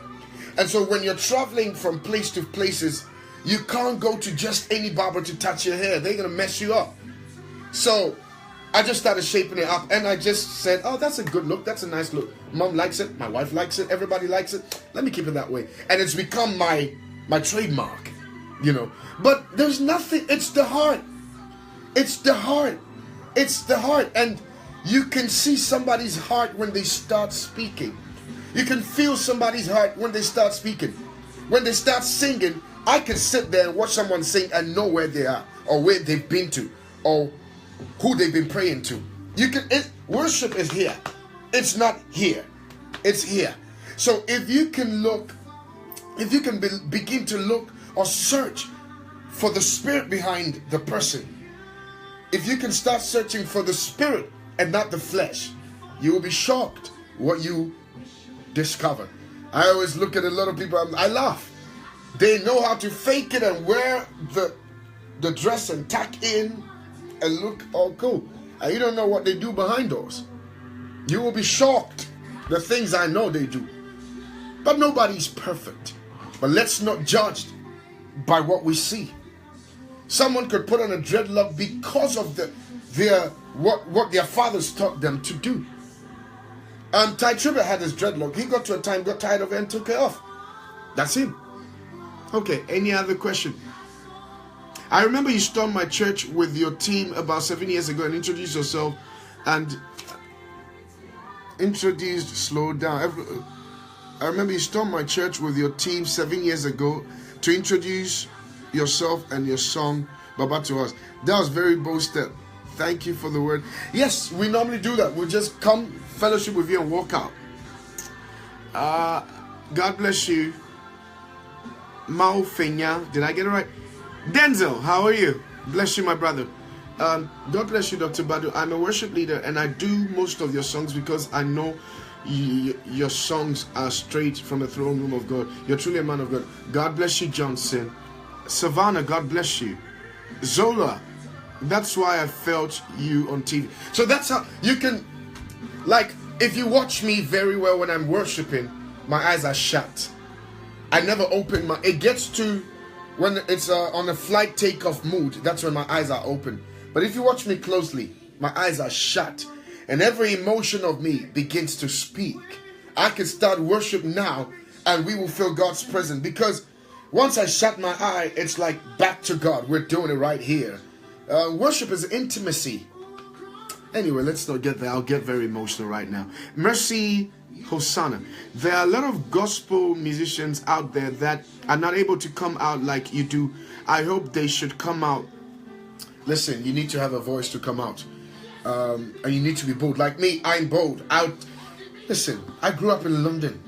[SPEAKER 1] And so when you're traveling from place to places, you can't go to just any barber to touch your hair. They're going to mess you up. So I just started shaping it up, and I just said, oh, that's a good look. That's a nice look. Mom likes it. My wife likes it. Everybody likes it. Let me keep it that way. And it's become my trademark, you know. But there's nothing. It's the heart. It's the heart. It's the heart. And you can see somebody's heart when they start speaking. You can feel somebody's heart when they start speaking. When they start singing, I can sit there and watch someone sing and know where they are, or where they've been to, or who they've been praying to. Worship is here. It's not here. It's here. So if you can look, if you can begin to look or search for the spirit behind the person, if you can start searching for the spirit and not the flesh, you will be shocked what you discover. I always look at a lot of people, I laugh. They know how to fake it and wear the dress and tack in and look all cool. And you don't know what they do behind doors. You will be shocked the things I know they do. But nobody's perfect. But let's not judge by what we see. Someone could put on a dreadlock because of what their fathers taught them to do. Ty Tribbett had his dreadlock. He got to a time, got tired of it and took it off. That's him. Okay, any other question? I remember you stormed my church with your team about 7 years ago and introduced yourself and introduced, slow down. I remember you stormed my church with your team 7 years ago to introduce yourself and your song, Baba, to us. That was very bold step. Thank you for the word. Yes, we normally do that. We'll just come, fellowship with you and walk out. God bless you. Mao Fenya, did I get it right? Denzel, how are you? Bless you, my brother. God bless you, Dr. Badu. I'm a worship leader and I do most of your songs because I know Your songs are straight from the throne room of God. You're truly a man of God. God bless you, Johnson. Savannah, God bless you. Zola, that's why I felt you on TV. So that's how you can, like, if you watch me very well when I'm worshiping, my eyes are shut. I never open my, it gets to when it's on a flight takeoff mood, that's when my eyes are open. But if you watch me closely, my eyes are shut. And every emotion of me begins to speak. I can start worship now and we will feel God's presence. Because once I shut my eye, it's like back to God. We're doing it right here. Worship is intimacy. Anyway, let's not get there. I'll get very emotional right now. Mercy Hosanna. There are a lot of gospel musicians out there that are not able to come out like you do. I hope they should come out. Listen, you need to have a voice to come out. And you need to be bold. Like me, I'm bold. Listen, I grew up in London.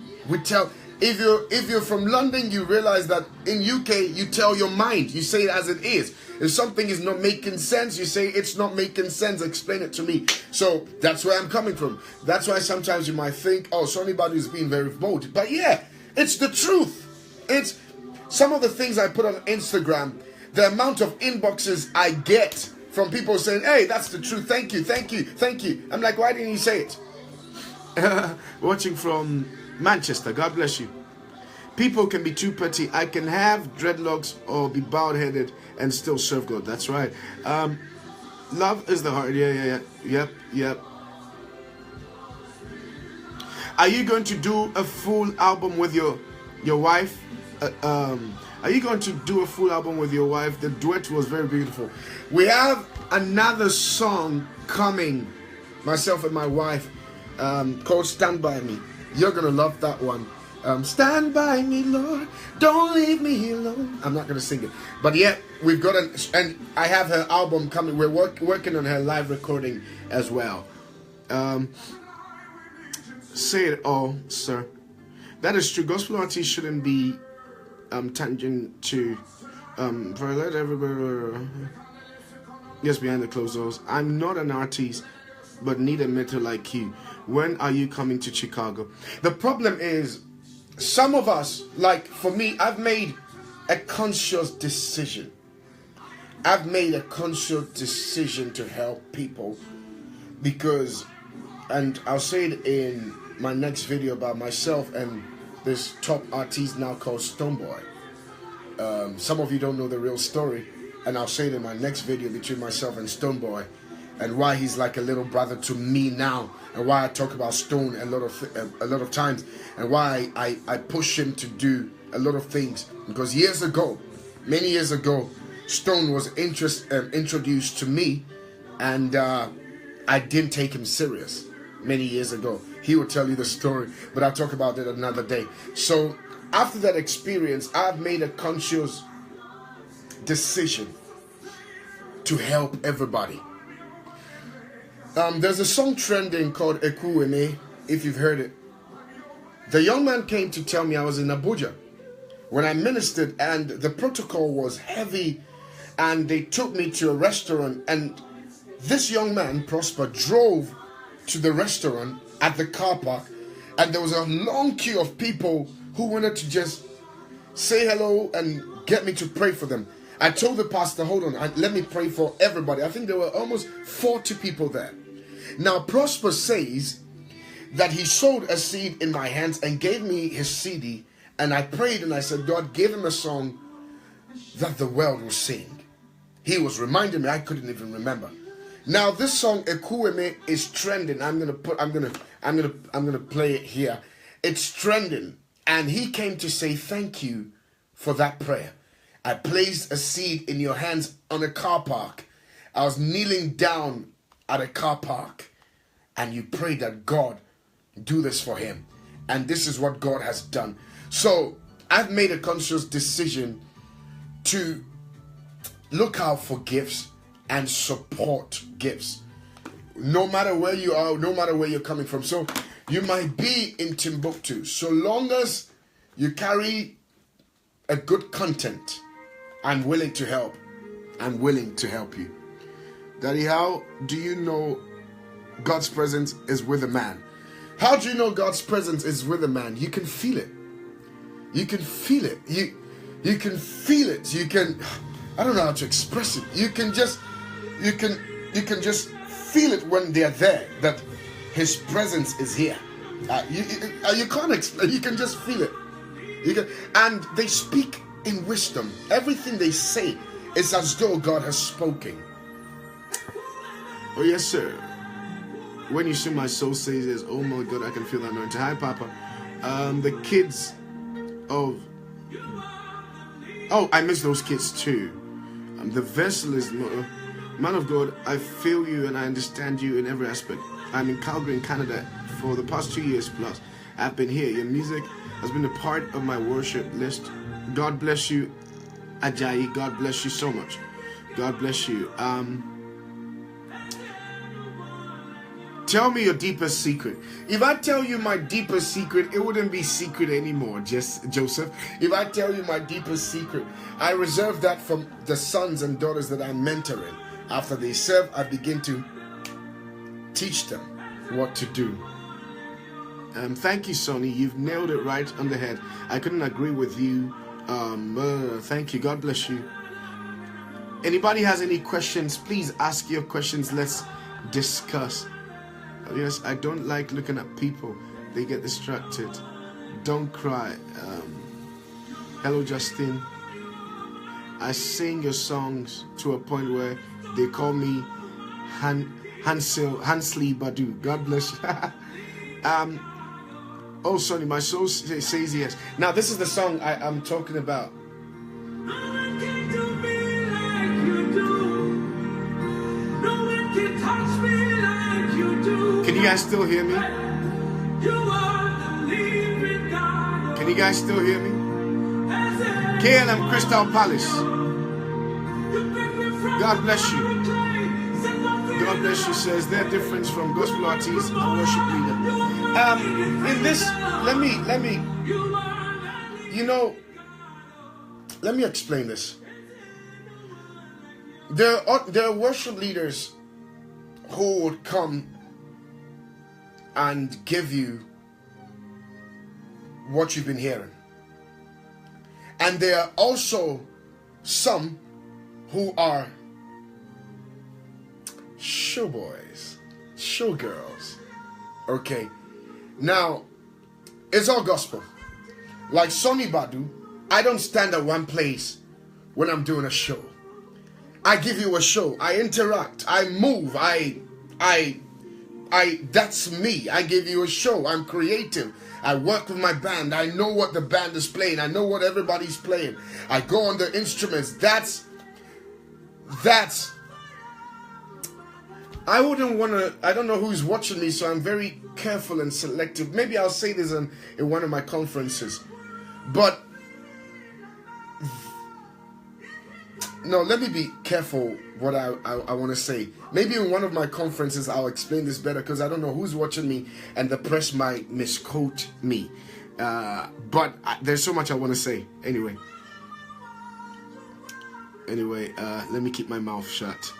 [SPEAKER 1] If you're from London, you realize that in UK, you tell your mind. You say it as it is. If something is not making sense, you say it's not making sense. Explain it to me. So that's where I'm coming from. That's why sometimes you might think, oh, Sonnie Badu is being very bold. But yeah, it's the truth. It's some of the things I put on Instagram, the amount of inboxes I get from people saying, hey, that's the truth. Thank you, thank you, thank you. I'm like, why didn't you say it? Watching from Manchester, God bless you. People can be too petty. I can have dreadlocks or be bald-headed and still serve God. That's right. Love is the heart. Yeah. Yep. Are you going to do a full album with your wife? Are you going to do a full album with your wife? The duet was very beautiful. We have another song coming, myself and my wife, called Stand By Me. You're going to love that one. Stand by me, Lord, don't leave me alone. I'm not going to sing it. But yeah, we've got and I have her album coming. We're working on her live recording as well. Say it all, sir. That is true. Gospel artists shouldn't be tangent to for let everybody yes, behind the closed doors. I'm not an artist, but need a mentor like you. When are you coming to Chicago? The problem is, some of us, like for me, I've made a conscious decision. I've made a conscious decision to help people because, and I'll say it in my next video about myself and this top artist now called Stoneboy. Some of you don't know the real story, and I'll say it in my next video between myself and Stoneboy, and why he's like a little brother to me now, and why I talk about Stone a lot of times, and why I push him to do a lot of things. Because years ago, many years ago, Stone was introduced to me, and I didn't take him serious many years ago. He will tell you the story, but I'll talk about it another day. So after that experience, I've made a conscious decision to help everybody. There's a song trending called Ekuweme, if you've heard it. The young man came to tell me I was in Abuja when I ministered, and the protocol was heavy, and they took me to a restaurant, and this young man, Prosper, drove to the restaurant at the car park, and there was a long queue of people who wanted to just say hello and get me to pray for them. I told the pastor, hold on, let me pray for everybody. I think there were almost 40 people there. Now, Prosper says that he sowed a seed in my hands and gave me his CD, and I prayed and I said, God, give him a song that the world will sing. He was reminding me, I couldn't even remember. Now, this song Ekuweme is trending. I'm gonna play it here. It's trending, and he came to say thank you for that prayer. I placed a seed in your hands on a car park. I was kneeling down at a car park, and you prayed that God do this for him, and this is what God has done. So I've made a conscious decision to look out for gifts and support gifts, no matter where you are, no matter where you're coming from. So you might be in Timbuktu, so long as you carry a good content, I'm willing to help. I'm willing to help you. Daddy, how do you know God's presence is with a man? How do you know God's presence is with a man? You can feel it. You can feel it. You can feel it. You can, I don't know how to express it. You can just feel it when they're there, that his presence is here. You can't explain. You can just feel it. And they speak in wisdom. Everything they say is as though God has spoken. Oh yes, sir. When you sing, my soul says this. Oh my God, I can feel that anointing. Hi, Papa. The kids of... Oh, I miss those kids too. The vessel is... Man of God, I feel you and I understand you in every aspect. I'm in Calgary, in Canada, for the past 2 years plus. I've been here. Your music has been a part of my worship list. God bless you, Ajayi. God bless you so much. God bless you. Tell me your deepest secret. If I tell you my deepest secret, it wouldn't be secret anymore, Joseph. If I tell you my deepest secret, I reserve that from the sons and daughters that I'm mentoring. After they serve, I begin to teach them what to do. Thank you, Sonnie. You've nailed it right on the head. I couldn't agree with you. Thank you. God bless you. Anybody has any questions, please ask your questions. Let's discuss. Yes, I don't like looking at people. They get distracted. Don't cry. Hello, Justin. I sing your songs to a point where they call me Sonnie Badu. God bless you. Oh, Sonnie, my soul says yes. Now, this is the song I'm talking about. No one can do me like you do. No one can touch me like you do. Can you guys still hear me? You are the living God. Can you guys still hear me? KLM Crystal Palace. God bless you. God bless you, says their difference from gospel artists and worship leader. In this, let me explain this. There are worship leaders who would come and give you what you've been hearing. And there are also some who are showboys, showgirls. Okay. Now, it's all gospel. Like Sonnie Badu, I don't stand at one place when I'm doing a show. I give you a show. I interact. I move. That's me. I give you a show. I'm creative. I work with my band. I know what the band is playing. I know what everybody's playing. I go on the instruments. That's I wouldn't want to, I don't know who's watching me, so I'm very careful and selective. Maybe I'll say this in one of my conferences. But, no, let me be careful what I want to say. Maybe in one of my conferences I'll explain this better, because I don't know who's watching me and the press might misquote me. But there's so much I want to say. Anyway, let me keep my mouth shut.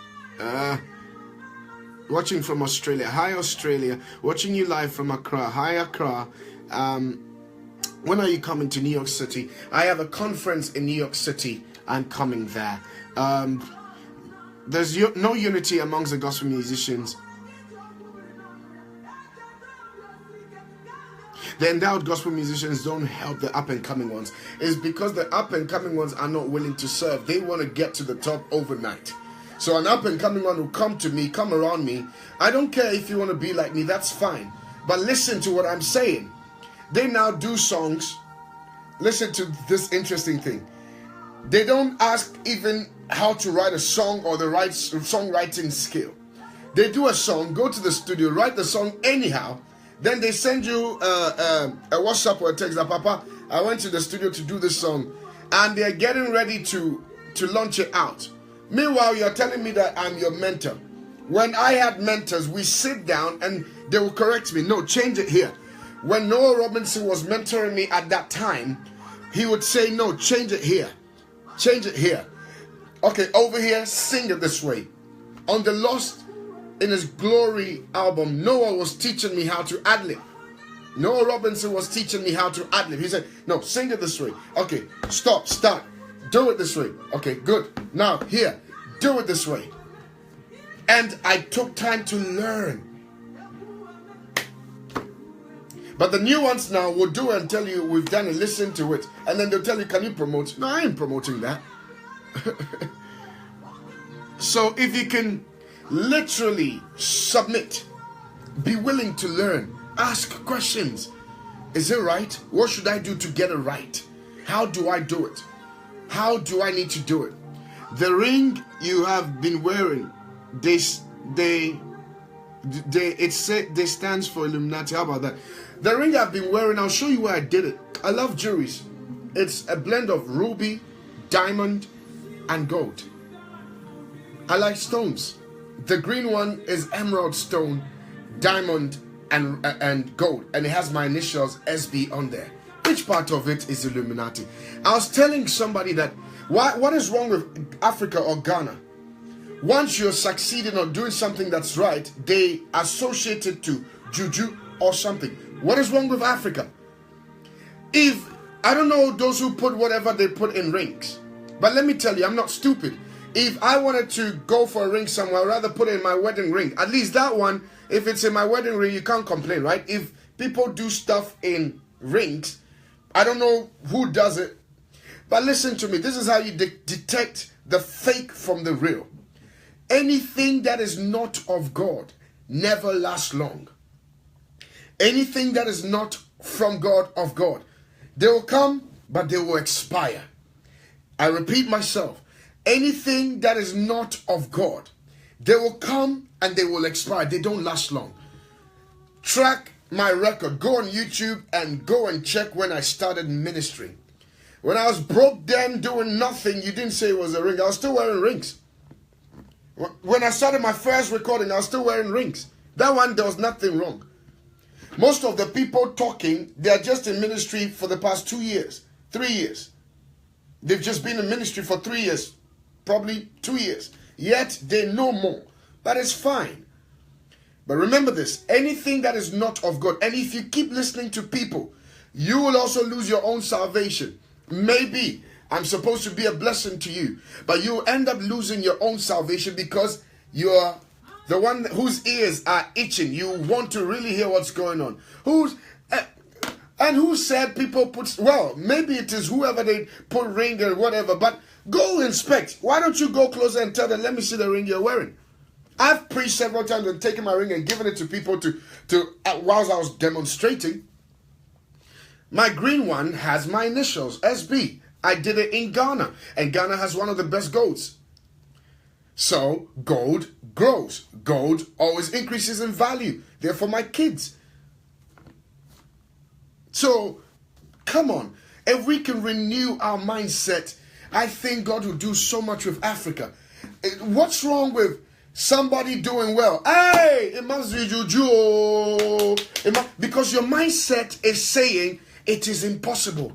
[SPEAKER 1] Watching from Australia. Hi, Australia. Watching you live from Accra. Hi, Accra. When are you coming to New York City? I have a conference in New York City. I'm coming there. There's no unity amongst the gospel musicians. The endowed gospel musicians don't help the up-and-coming ones. It's because the up-and-coming ones are not willing to serve. They want to get to the top overnight. So an up-and-coming one will come to me, come around me. I don't care if you want to be like me, that's fine. But listen to what I'm saying. They now do songs. Listen to this interesting thing. They don't ask even how to write a song or the right songwriting skill. They do a song, go to the studio, write the song anyhow. Then they send you a WhatsApp or a text that, Papa, I went to the studio to do this song. And they're getting ready to launch it out. Meanwhile, you're telling me that I'm your mentor. When I had mentors, we sit down and they will correct me. No, change it here. When Noah Robinson was mentoring me at that time, he would say, no, change it here. Change it here. Okay, over here, sing it this way. On the Lost in His Glory album, Noah was teaching me how to ad-lib. Noah Robinson was teaching me how to ad-lib. He said, no, sing it this way. Okay, stop, start. Do it this way. Okay, good. Now, here, do it this way. And I took time to learn. But the new ones now will do it and tell you, we've done it, listen to it. And then they'll tell you, can you promote? No, I ain't promoting that. So if you can literally submit, be willing to learn, ask questions. Is it right? What should I do to get it right? How do I do it? How do I need to do it? The ring you have been wearing, they stands for Illuminati. How about that? The ring I've been wearing, I'll show you where I did it. I love jewelries. It's a blend of ruby, diamond, and gold. I like stones. The green one is emerald stone, diamond, and gold, and it has my initials SB on there. Which part of it is Illuminati? I was telling somebody that what is wrong with Africa or Ghana? Once you're succeeding or doing something that's right, they associate it to juju or something. What is wrong with Africa? If I don't know those who put whatever they put in rings, but let me tell you, I'm not stupid. If I wanted to go for a ring somewhere, I'd rather put it in my wedding ring. At least that one, if it's in my wedding ring, you can't complain, right? If people do stuff in rings, I don't know who does it. But listen to me. This is how you detect the fake from the real. Anything that is not of God never lasts long. Anything that is not from God, of God, they will come, but they will expire. I repeat myself. Anything that is not of God, they will come and they will expire. They don't last long. Track my record. Go on YouTube and go and check when I started ministering. When I was broke then doing nothing, you didn't say it was a ring. I was still wearing rings. When I started my first recording, I was still wearing rings. That one, there was nothing wrong. Most of the people talking, they are just in ministry for the past 2 years, 3 years. They've just been in ministry for 3 years. Probably 2 years. Yet they know more. But it's fine. But remember this. Anything that is not of God. And if you keep listening to people, you will also lose your own salvation. Maybe I'm supposed to be a blessing to you. But you'll end up losing your own salvation because you're the one whose ears are itching. You want to really hear what's going on. And who said people put... Well, maybe it is whoever they put ring or whatever. But... go inspect. Why don't you go closer and tell them, let me see the ring you're wearing? I've preached several times and taken my ring and given it to people whilst I was demonstrating. My green one has my initials, SB. I did it in Ghana. And Ghana has one of the best golds. So, gold grows. Gold always increases in value. Therefore, my kids. So, come on. If we can renew our mindset, I think God will do so much with Africa. What's wrong with somebody doing well? Hey, it must be juju. Because your mindset is saying it is impossible.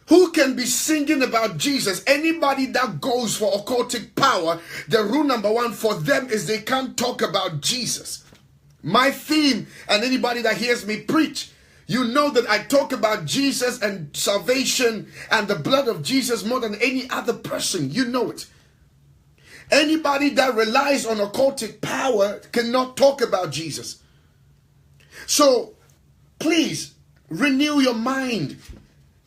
[SPEAKER 1] Who can be singing about Jesus? Anybody that goes for occultic power, the rule number one for them is they can't talk about Jesus. My theme, and anybody that hears me preach, you know that I talk about Jesus and salvation and the blood of Jesus more than any other person. You know it. Anybody that relies on occultic power cannot talk about Jesus. So, please, renew your mind.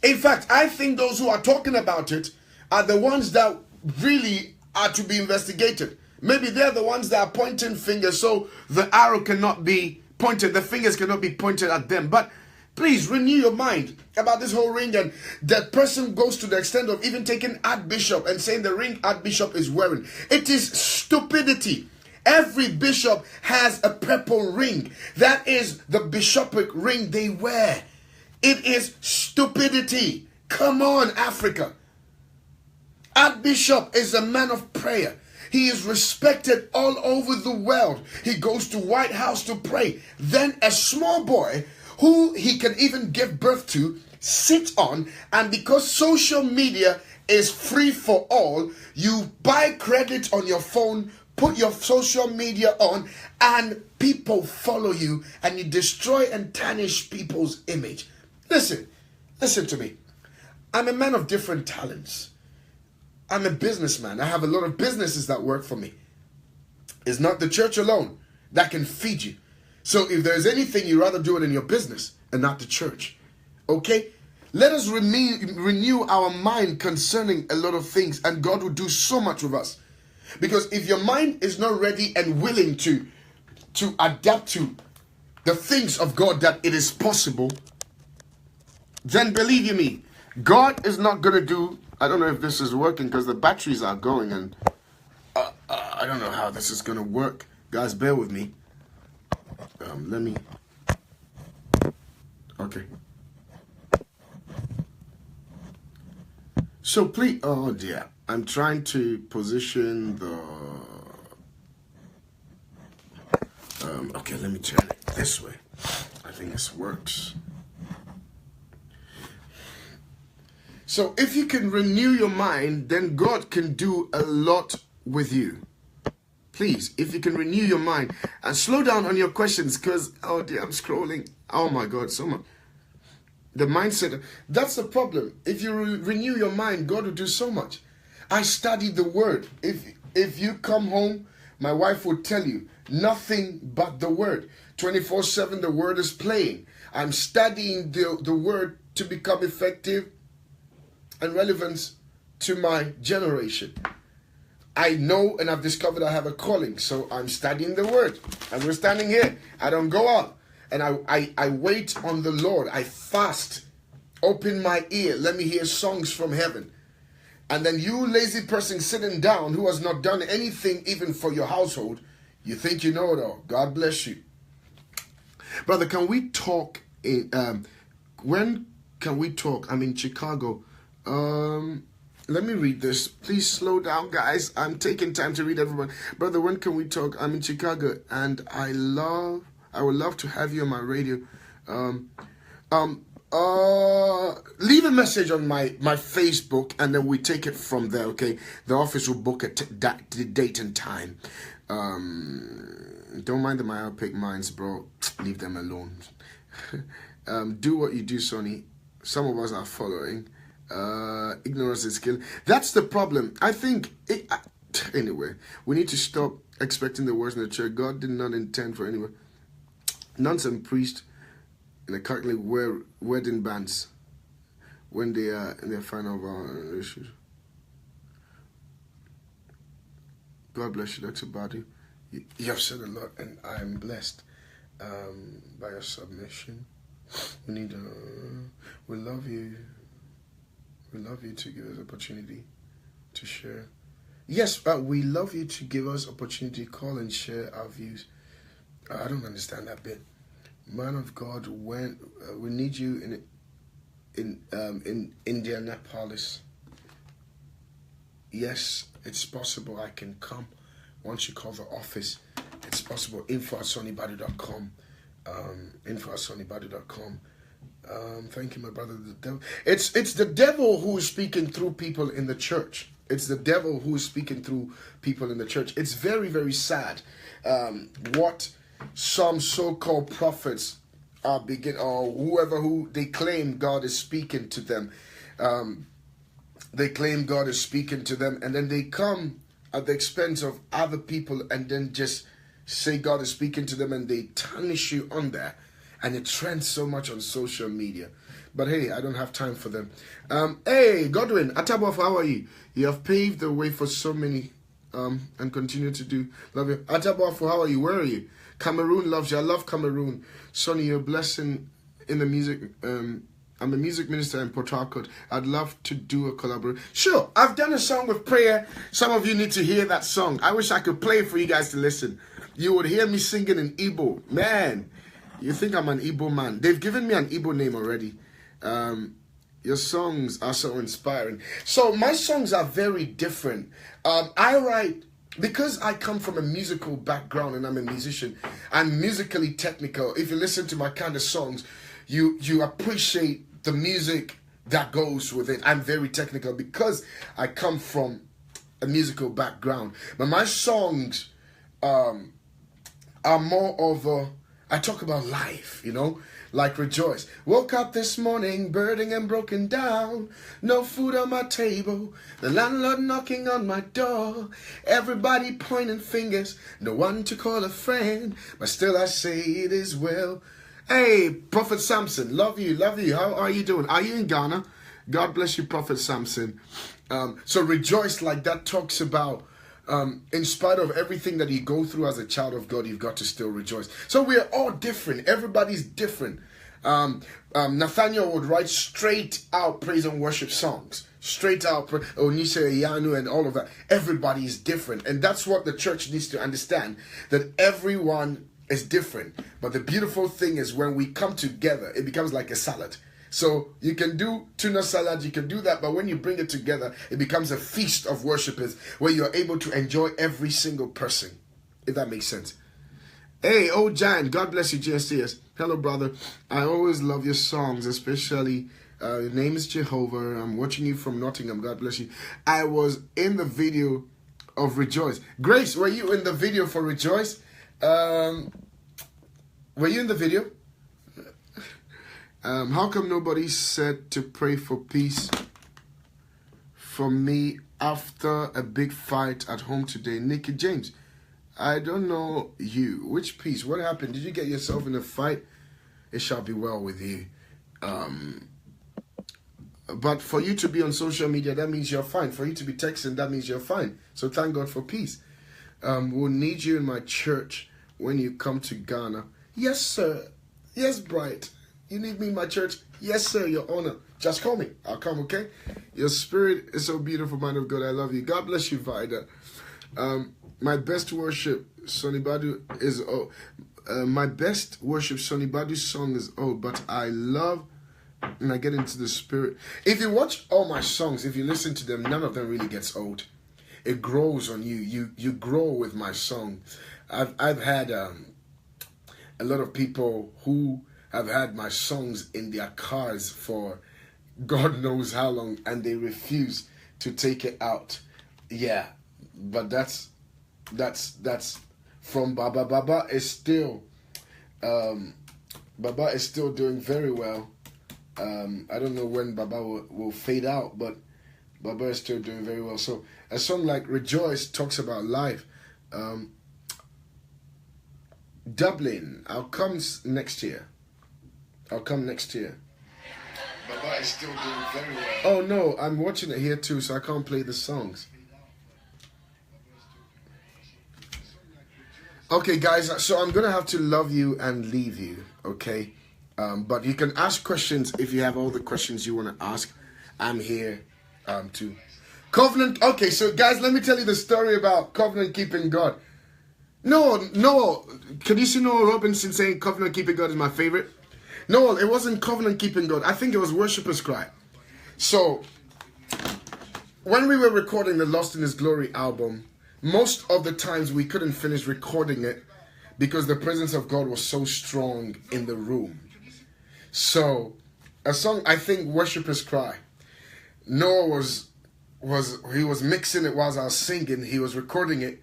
[SPEAKER 1] In fact, I think those who are talking about it are the ones that really are to be investigated. Maybe they're the ones that are pointing fingers so the arrow cannot be pointed, the fingers cannot be pointed at them. But please renew your mind about this whole ring. And that person goes to the extent of even taking Archbishop and saying the ring Archbishop is wearing. It is stupidity. Every bishop has a purple ring. That is the bishopric ring they wear. It is stupidity. Come on, Africa. Archbishop is a man of prayer. He is respected all over the world. He goes to White House to pray. Then a small boy who he can even give birth to, sit on, and because social media is free for all. You buy credit on your phone, put your social media on, and people follow you, and you destroy and tarnish people's image. Listen to me. I'm a man of different talents. I'm a businessman. I have a lot of businesses that work for me. It's not the church alone that can feed you. So if there's anything, you rather do it in your business and not the church. Okay? Let us renew our mind concerning a lot of things, and God will do so much with us. Because if your mind is not ready and willing to adapt to the things of God, that it is possible, then believe you me, God is not going to do... I don't know if this is working because the batteries are going, and I don't know how this is going to work. Guys, bear with me. Let me... Okay. So please... Oh dear. I'm trying to position the... okay, let me turn it this way. I think this works. So if you can renew your mind, then God can do a lot with you. Please, if you can renew your mind and slow down on your questions, because, oh dear, I'm scrolling. Oh my God, so much. The mindset, that's the problem. If you renew your mind, God will do so much. I studied the word. If you come home, my wife will tell you, nothing but the word. 24/7, the word is playing. I'm studying the word to become effective and relevant to my generation. I know and I've discovered I have a calling, so I'm studying the word. And we're standing here. I don't go out. And I wait on the Lord. I fast. Open my ear. Let me hear songs from heaven. And then you lazy person sitting down who has not done anything even for your household, you think you know it all. God bless you. Brother, can we talk? When can we talk? I'm in Chicago. Let me read this. Please slow down, guys. I'm taking time to read everyone. Brother, when can we talk? I'm in Chicago, and I would love to have you on my radio. Leave a message on my Facebook, and then we take it from there, okay? The office will book a date and time. Don't mind the myopic minds, bro. Leave them alone. Do what you do, Sonnie. Some of us are following. Ignorance is skill. That's the problem. I think anyway, we need to stop expecting the worst in the church. God did not intend for anyone. Nuns and priests in the Catholic wear wedding bands when they are in their final issues. God bless you, Dr. Badu. You have said a lot, and I'm blessed by your submission. We love you. We love you to give us opportunity to share. Yes, we love you to give us opportunity to call and share our views. I don't understand that bit. Man of God, when we need you in Indianapolis. Yes, it's possible I can come. Once you call the office, it's possible. info@sonniebadu.com. info@sonniebadu.com. Thank you, my brother. The devil. It's the devil who is speaking through people in the church. It's the devil who is speaking through people in the church. It's very, very sad what some so-called prophets are or whoever who they claim God is speaking to them. They claim God is speaking to them, and then they come at the expense of other people and then just say God is speaking to them, and they tarnish you on there. And it trends so much on social media. But hey, I don't have time for them. Hey, Godwin, Atabof, how are you? You have paved the way for so many and continue to do. Love you. Atabof, how are you? Where are you? Cameroon loves you. I love Cameroon. Sonnie, you're a blessing in the music. I'm a music minister in Port Harcourt. I'd love to do a collaboration. Sure, I've done a song with prayer. Some of you need to hear that song. I wish I could play it for you guys to listen. You would hear me singing in Igbo. Man. You think I'm an Igbo man. They've given me an Igbo name already. Your songs are so inspiring. So my songs are very different. I write, because I come from a musical background and I'm a musician, I'm musically technical. If you listen to my kind of songs, you appreciate the music that goes with it. I'm very technical because I come from a musical background. But my songs are more of I talk about life, you know, like Rejoice. Woke up this morning, burdened and broken down. No food on my table. The landlord knocking on my door. Everybody pointing fingers. No one to call a friend. But still I say it is well. Hey, Prophet Samson, love you, love you. How are you doing? Are you in Ghana? God bless you, Prophet Samson. So Rejoice, like that, talks about in spite of everything that you go through as a child of God, you've got to still rejoice. So we are all different. Everybody's different. Nathaniel would write straight out praise and worship songs. Straight out, Onise Yanu and all of that. Everybody is different. And that's what the church needs to understand, that everyone is different. But the beautiful thing is when we come together, it becomes like a salad. So you can do tuna salad, you can do that, but when you bring it together, it becomes a feast of worshipers where you're able to enjoy every single person, if that makes sense. Hey, old giant, God bless you, JSTS. Hello, brother. I always love your songs, especially your name is Jehovah. I'm watching you from Nottingham. God bless you. I was in the video of Rejoice. Grace, were you in the video for Rejoice? Were you in the video? How come nobody said to pray for peace for me after a big fight at home today? Nikki James, I don't know you. Which peace? What happened? Did you get yourself in a fight? It shall be well with you. But for you to be on social media, that means you're fine. For you to be texting, that means you're fine. So thank God for peace. We'll need you in my church when you come to Ghana. Yes, sir. Yes, Bright. You need me in my church? Yes, sir, your honor. Just call me. I'll come, okay? Your spirit is so beautiful, man of God. I love you. God bless you, Vida. My best worship, Sonnie Badu, is my best worship, Sonnie Badu's song is old, but I love, and I get into the spirit. If you watch all my songs, if you listen to them, none of them really gets old. It grows on you. You grow with my song. I've had a lot of people who have had my songs in their cars for God knows how long, and they refuse to take it out. Yeah, but that's from Baba. Baba is still doing very well. I don't know when Baba will fade out, but Baba is still doing very well. So a song like Rejoice talks about life. Dublin, I'll come next year. Baba is still doing very well. Oh no, I'm watching it here too, so I can't play the songs. Okay, guys, so I'm going to have to love you and leave you, okay? But you can ask questions if you have all the questions you want to ask. I'm here to... Covenant... Okay, so guys, let me tell you the story about covenant keeping God. No, can you see Noel Robinson saying covenant keeping God is my favorite? No, it wasn't covenant keeping God. I think it was Worshipper's Cry. So, when we were recording the Lost in His Glory album, most of the times we couldn't finish recording it because the presence of God was so strong in the room. So, a song, I think Worshipper's Cry. Noah was mixing it whilst I was singing. He was recording it.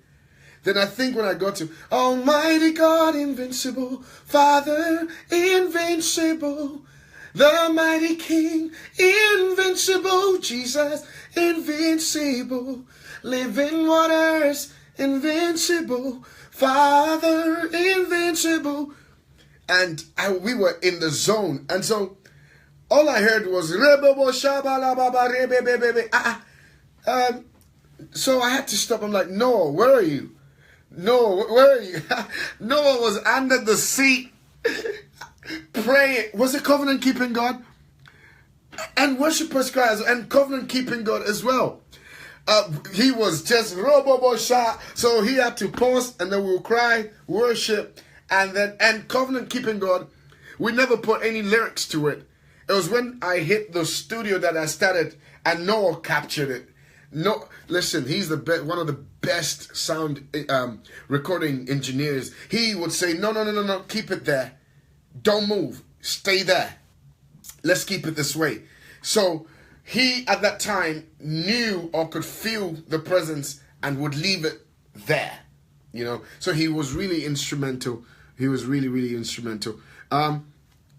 [SPEAKER 1] Then I think when I got to Almighty God, invincible, Father, invincible, the mighty King, invincible, Jesus, invincible, living waters, invincible, Father, invincible. And we were in the zone. And so all I heard was so I had to stop. I'm like, Noah, where are you? Noah, where are you? Noah was under the seat praying. Was it covenant keeping God? And Worshipper's Cry and covenant keeping God as well. He was just robo-sha, so he had to pause, and then we'll cry, worship, and covenant keeping God. We never put any lyrics to it. It was when I hit the studio that I started, and Noah captured it. No, listen, he's one of the best sound recording engineers. He would say, no, keep it there. Don't move. Stay there. Let's keep it this way. So he at that time knew or could feel the presence and would leave it there, you know. So he was really instrumental. He was really, really instrumental.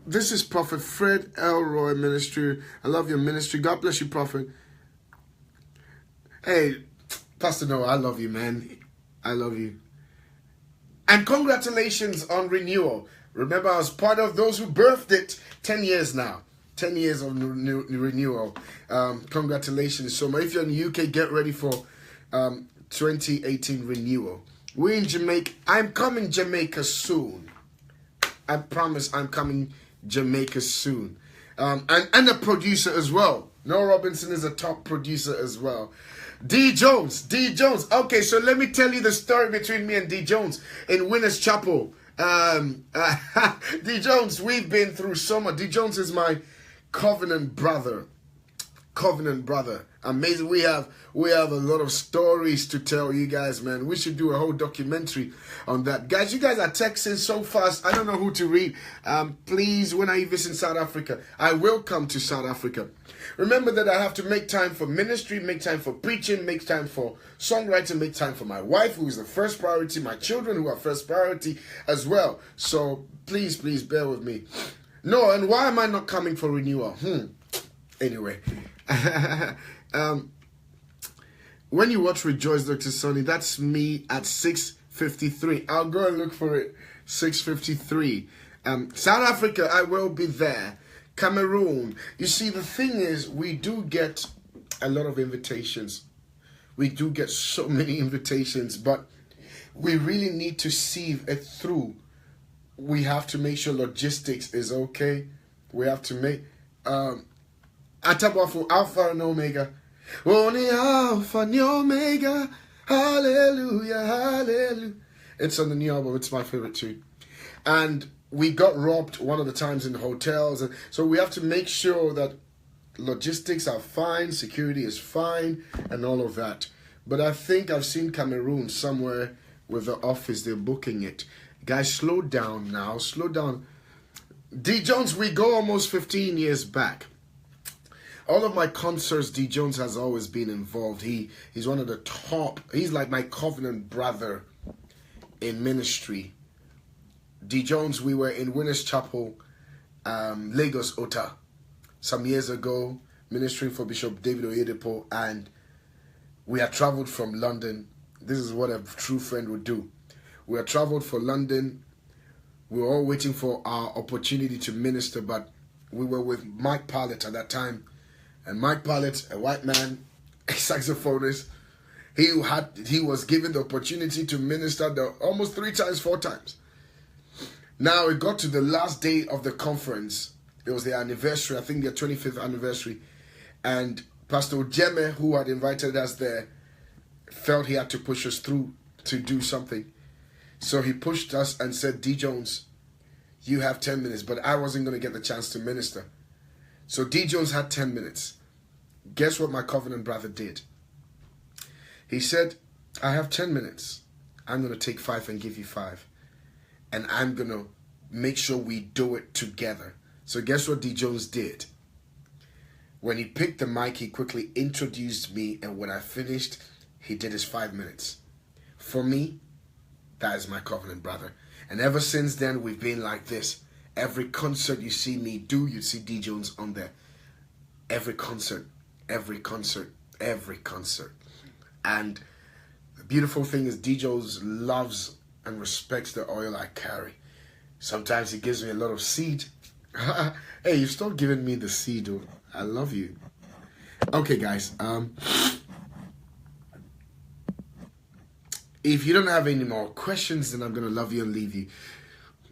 [SPEAKER 1] This is Prophet Fred Elroy Ministry. I love your ministry. God bless you, Prophet. Hey, Pastor Noah, I love you, man. I love you. And congratulations on renewal. Remember, I was part of those who birthed it 10 years now. 10 years of renewal. Congratulations so much. If you're in the UK, get ready for 2018 renewal. We're in Jamaica. I'm coming Jamaica soon. I promise I'm coming Jamaica soon. And a producer as well. Noah Robinson is a top producer as well. D Jones. Okay, so let me tell you the story between me and D Jones in Winners Chapel. D Jones, we've been through so much. D Jones is my covenant brother. Amazing. We have a lot of stories to tell you guys, man. We should do a whole documentary on that. Guys, you guys are texting so fast. I don't know who to read. Please, when I visit South Africa, I will come to South Africa. Remember that I have to make time for ministry, make time for preaching, make time for songwriting, make time for my wife, who is the first priority, my children, who are first priority as well. So please bear with me. No, and why am I not coming for renewal? Anyway. When you watch Rejoice, Dr. Sonnie, that's me at 6:53. I'll go and look for it. 6:53. South Africa, I will be there. Cameroon. You see, the thing is, we do get a lot of invitations. We do get so many invitations, but we really need to see it through. We have to make sure logistics is okay. We have to make Atabafu, Alpha and Omega. Only Alpha and Omega. Hallelujah, hallelujah. It's on the new album. It's my favorite tune. And we got robbed one of the times in the hotels. And so we have to make sure that logistics are fine, security is fine, and all of that. But I think I've seen Cameroon somewhere with the office. They're booking it. Guys, slow down now. Slow down. D. Jones, we go almost 15 years back. All of my concerts, D. Jones has always been involved. He's one of the top. He's like my covenant brother in ministry. D. Jones, we were in Winners Chapel, Lagos, Ota, some years ago, ministering for Bishop David Oyedepo, and we had traveled from London. This is what a true friend would do. We had traveled for London. We were all waiting for our opportunity to minister, but we were with Mike Pallet at that time. And Mike Pallet, a white man, a saxophonist, he was given the opportunity to minister almost 3 times, 4 times. Now it got to the last day of the conference. It was the anniversary, I think their 25th anniversary. And Pastor Ojeme, who had invited us there, felt he had to push us through to do something. So he pushed us and said, D. Jones, you have 10 minutes. But I wasn't going to get the chance to minister. So D. Jones had 10 minutes. Guess what my covenant brother did? He said, I have 10 minutes. I'm going to take 5 and give you 5. And I'm going to make sure we do it together. So guess what D. Jones did? When he picked the mic, he quickly introduced me. And when I finished, he did his 5 minutes. For me, that is my covenant brother. And ever since then, we've been like this. Every concert you see me do, you see D. Jones on there. Every concert. And the beautiful thing is D. Jones loves and respects the oil I carry. Sometimes he gives me a lot of seed. Hey, you stop giving me the seed, dude. I love you. Okay, guys. If you don't have any more questions, then I'm going to love you and leave you.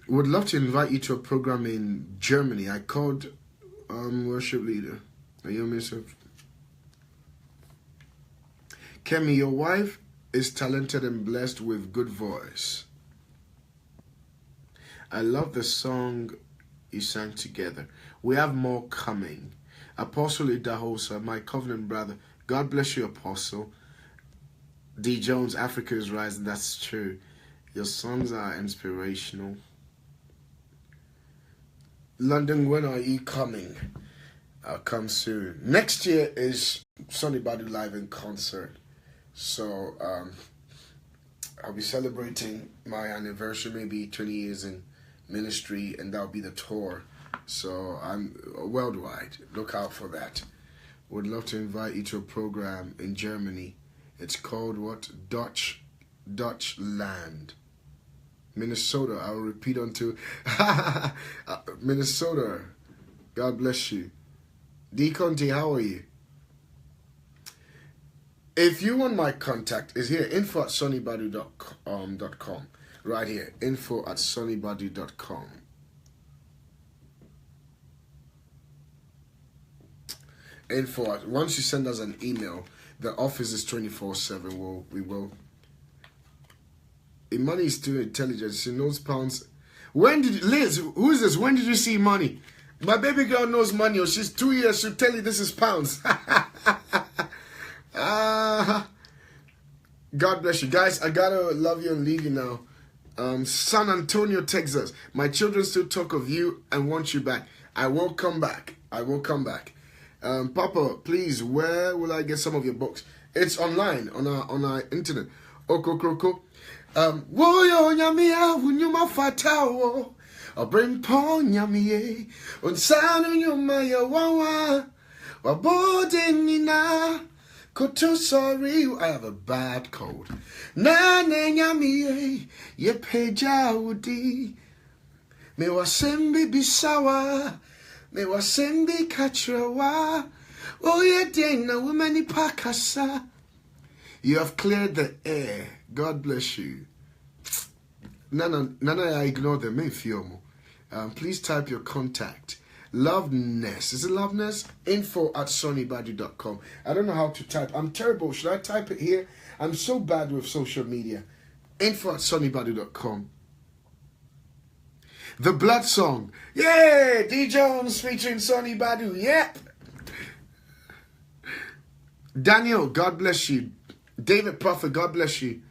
[SPEAKER 1] Would love to invite you to a program in Germany. I called worship leader. Kemi, your wife is talented and blessed with good voice. I love the song you sang together. We have more coming. Apostle Idahosa, my covenant brother. God bless you, Apostle. D. Jones, Africa is rising. That's true. Your songs are inspirational. London, when are you coming? I'll come soon. Next year is Sonnie Badu live in concert. So I'll be celebrating my anniversary, maybe 20 years in ministry, and that'll be the tour. So I'm worldwide. Look out for that. Would love to invite you to a program in Germany. It's called what? Dutch Land. Minnesota. I'll repeat unto Minnesota. God bless you. D. Conte, how are you? If you want my contact, is here, info@sonniebadu.com. Right here, info@sonniebadu.com. Once you send us an email, the office is 24/7. We will. Money is too intelligent. She knows pounds. Liz, who is this? When did you see money? My baby girl knows money. She's 2 years. She'll tell you this is pounds. God bless you. Guys, I gotta love you and leave you now. San Antonio, Texas. My children still talk of you and want you back. I will come back. I will come back. Papa, please, where will I get some of your books? It's online on our internet. Okokroko. Woyo nyamia wunyuma fatawo. Bring pon nyamie. Unsanu nyuma ya wawa. Wabode nina. Koto sorry, I have a bad cold. Na nyamie. Ye peja udi. Me wasembi bisawa. Me wasembi katrawa. Oh ye dena womani pakasa. You have cleared the air. God bless you. Nana, I ignore them. Please type your contact. Loveness. Is it Loveness? info@sonniebadu.com. I don't know how to type. I'm terrible. Should I type it here? I'm so bad with social media. info@sonniebadu.com. The Blood Song. Yeah, D. Jones featuring Sonnie Badu. Yep. Daniel, God bless you. David Prophet, God bless you.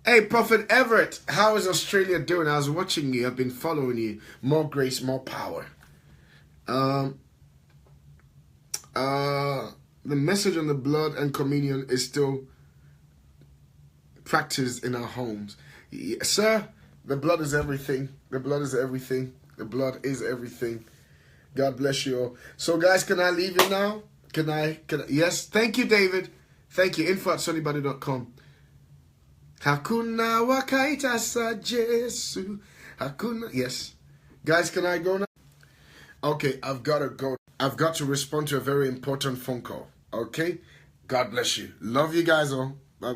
[SPEAKER 1] Hey, Prophet Everett, how is Australia doing? I was watching you. I've been following you. More grace, more power. The message on the blood and communion is still practiced in our homes. Yes, sir, the blood is everything. The blood is everything. The blood is everything. God bless you all. So, guys, can I leave you now? Can I? Yes. Thank you, David. Thank you. info@sonniebadu.com. Hakuna wakaita sa Jesu. Hakuna. Yes. Guys, can I go now? Okay, I've got to go. I've got to respond to a very important phone call. Okay? God bless you. Love you guys all.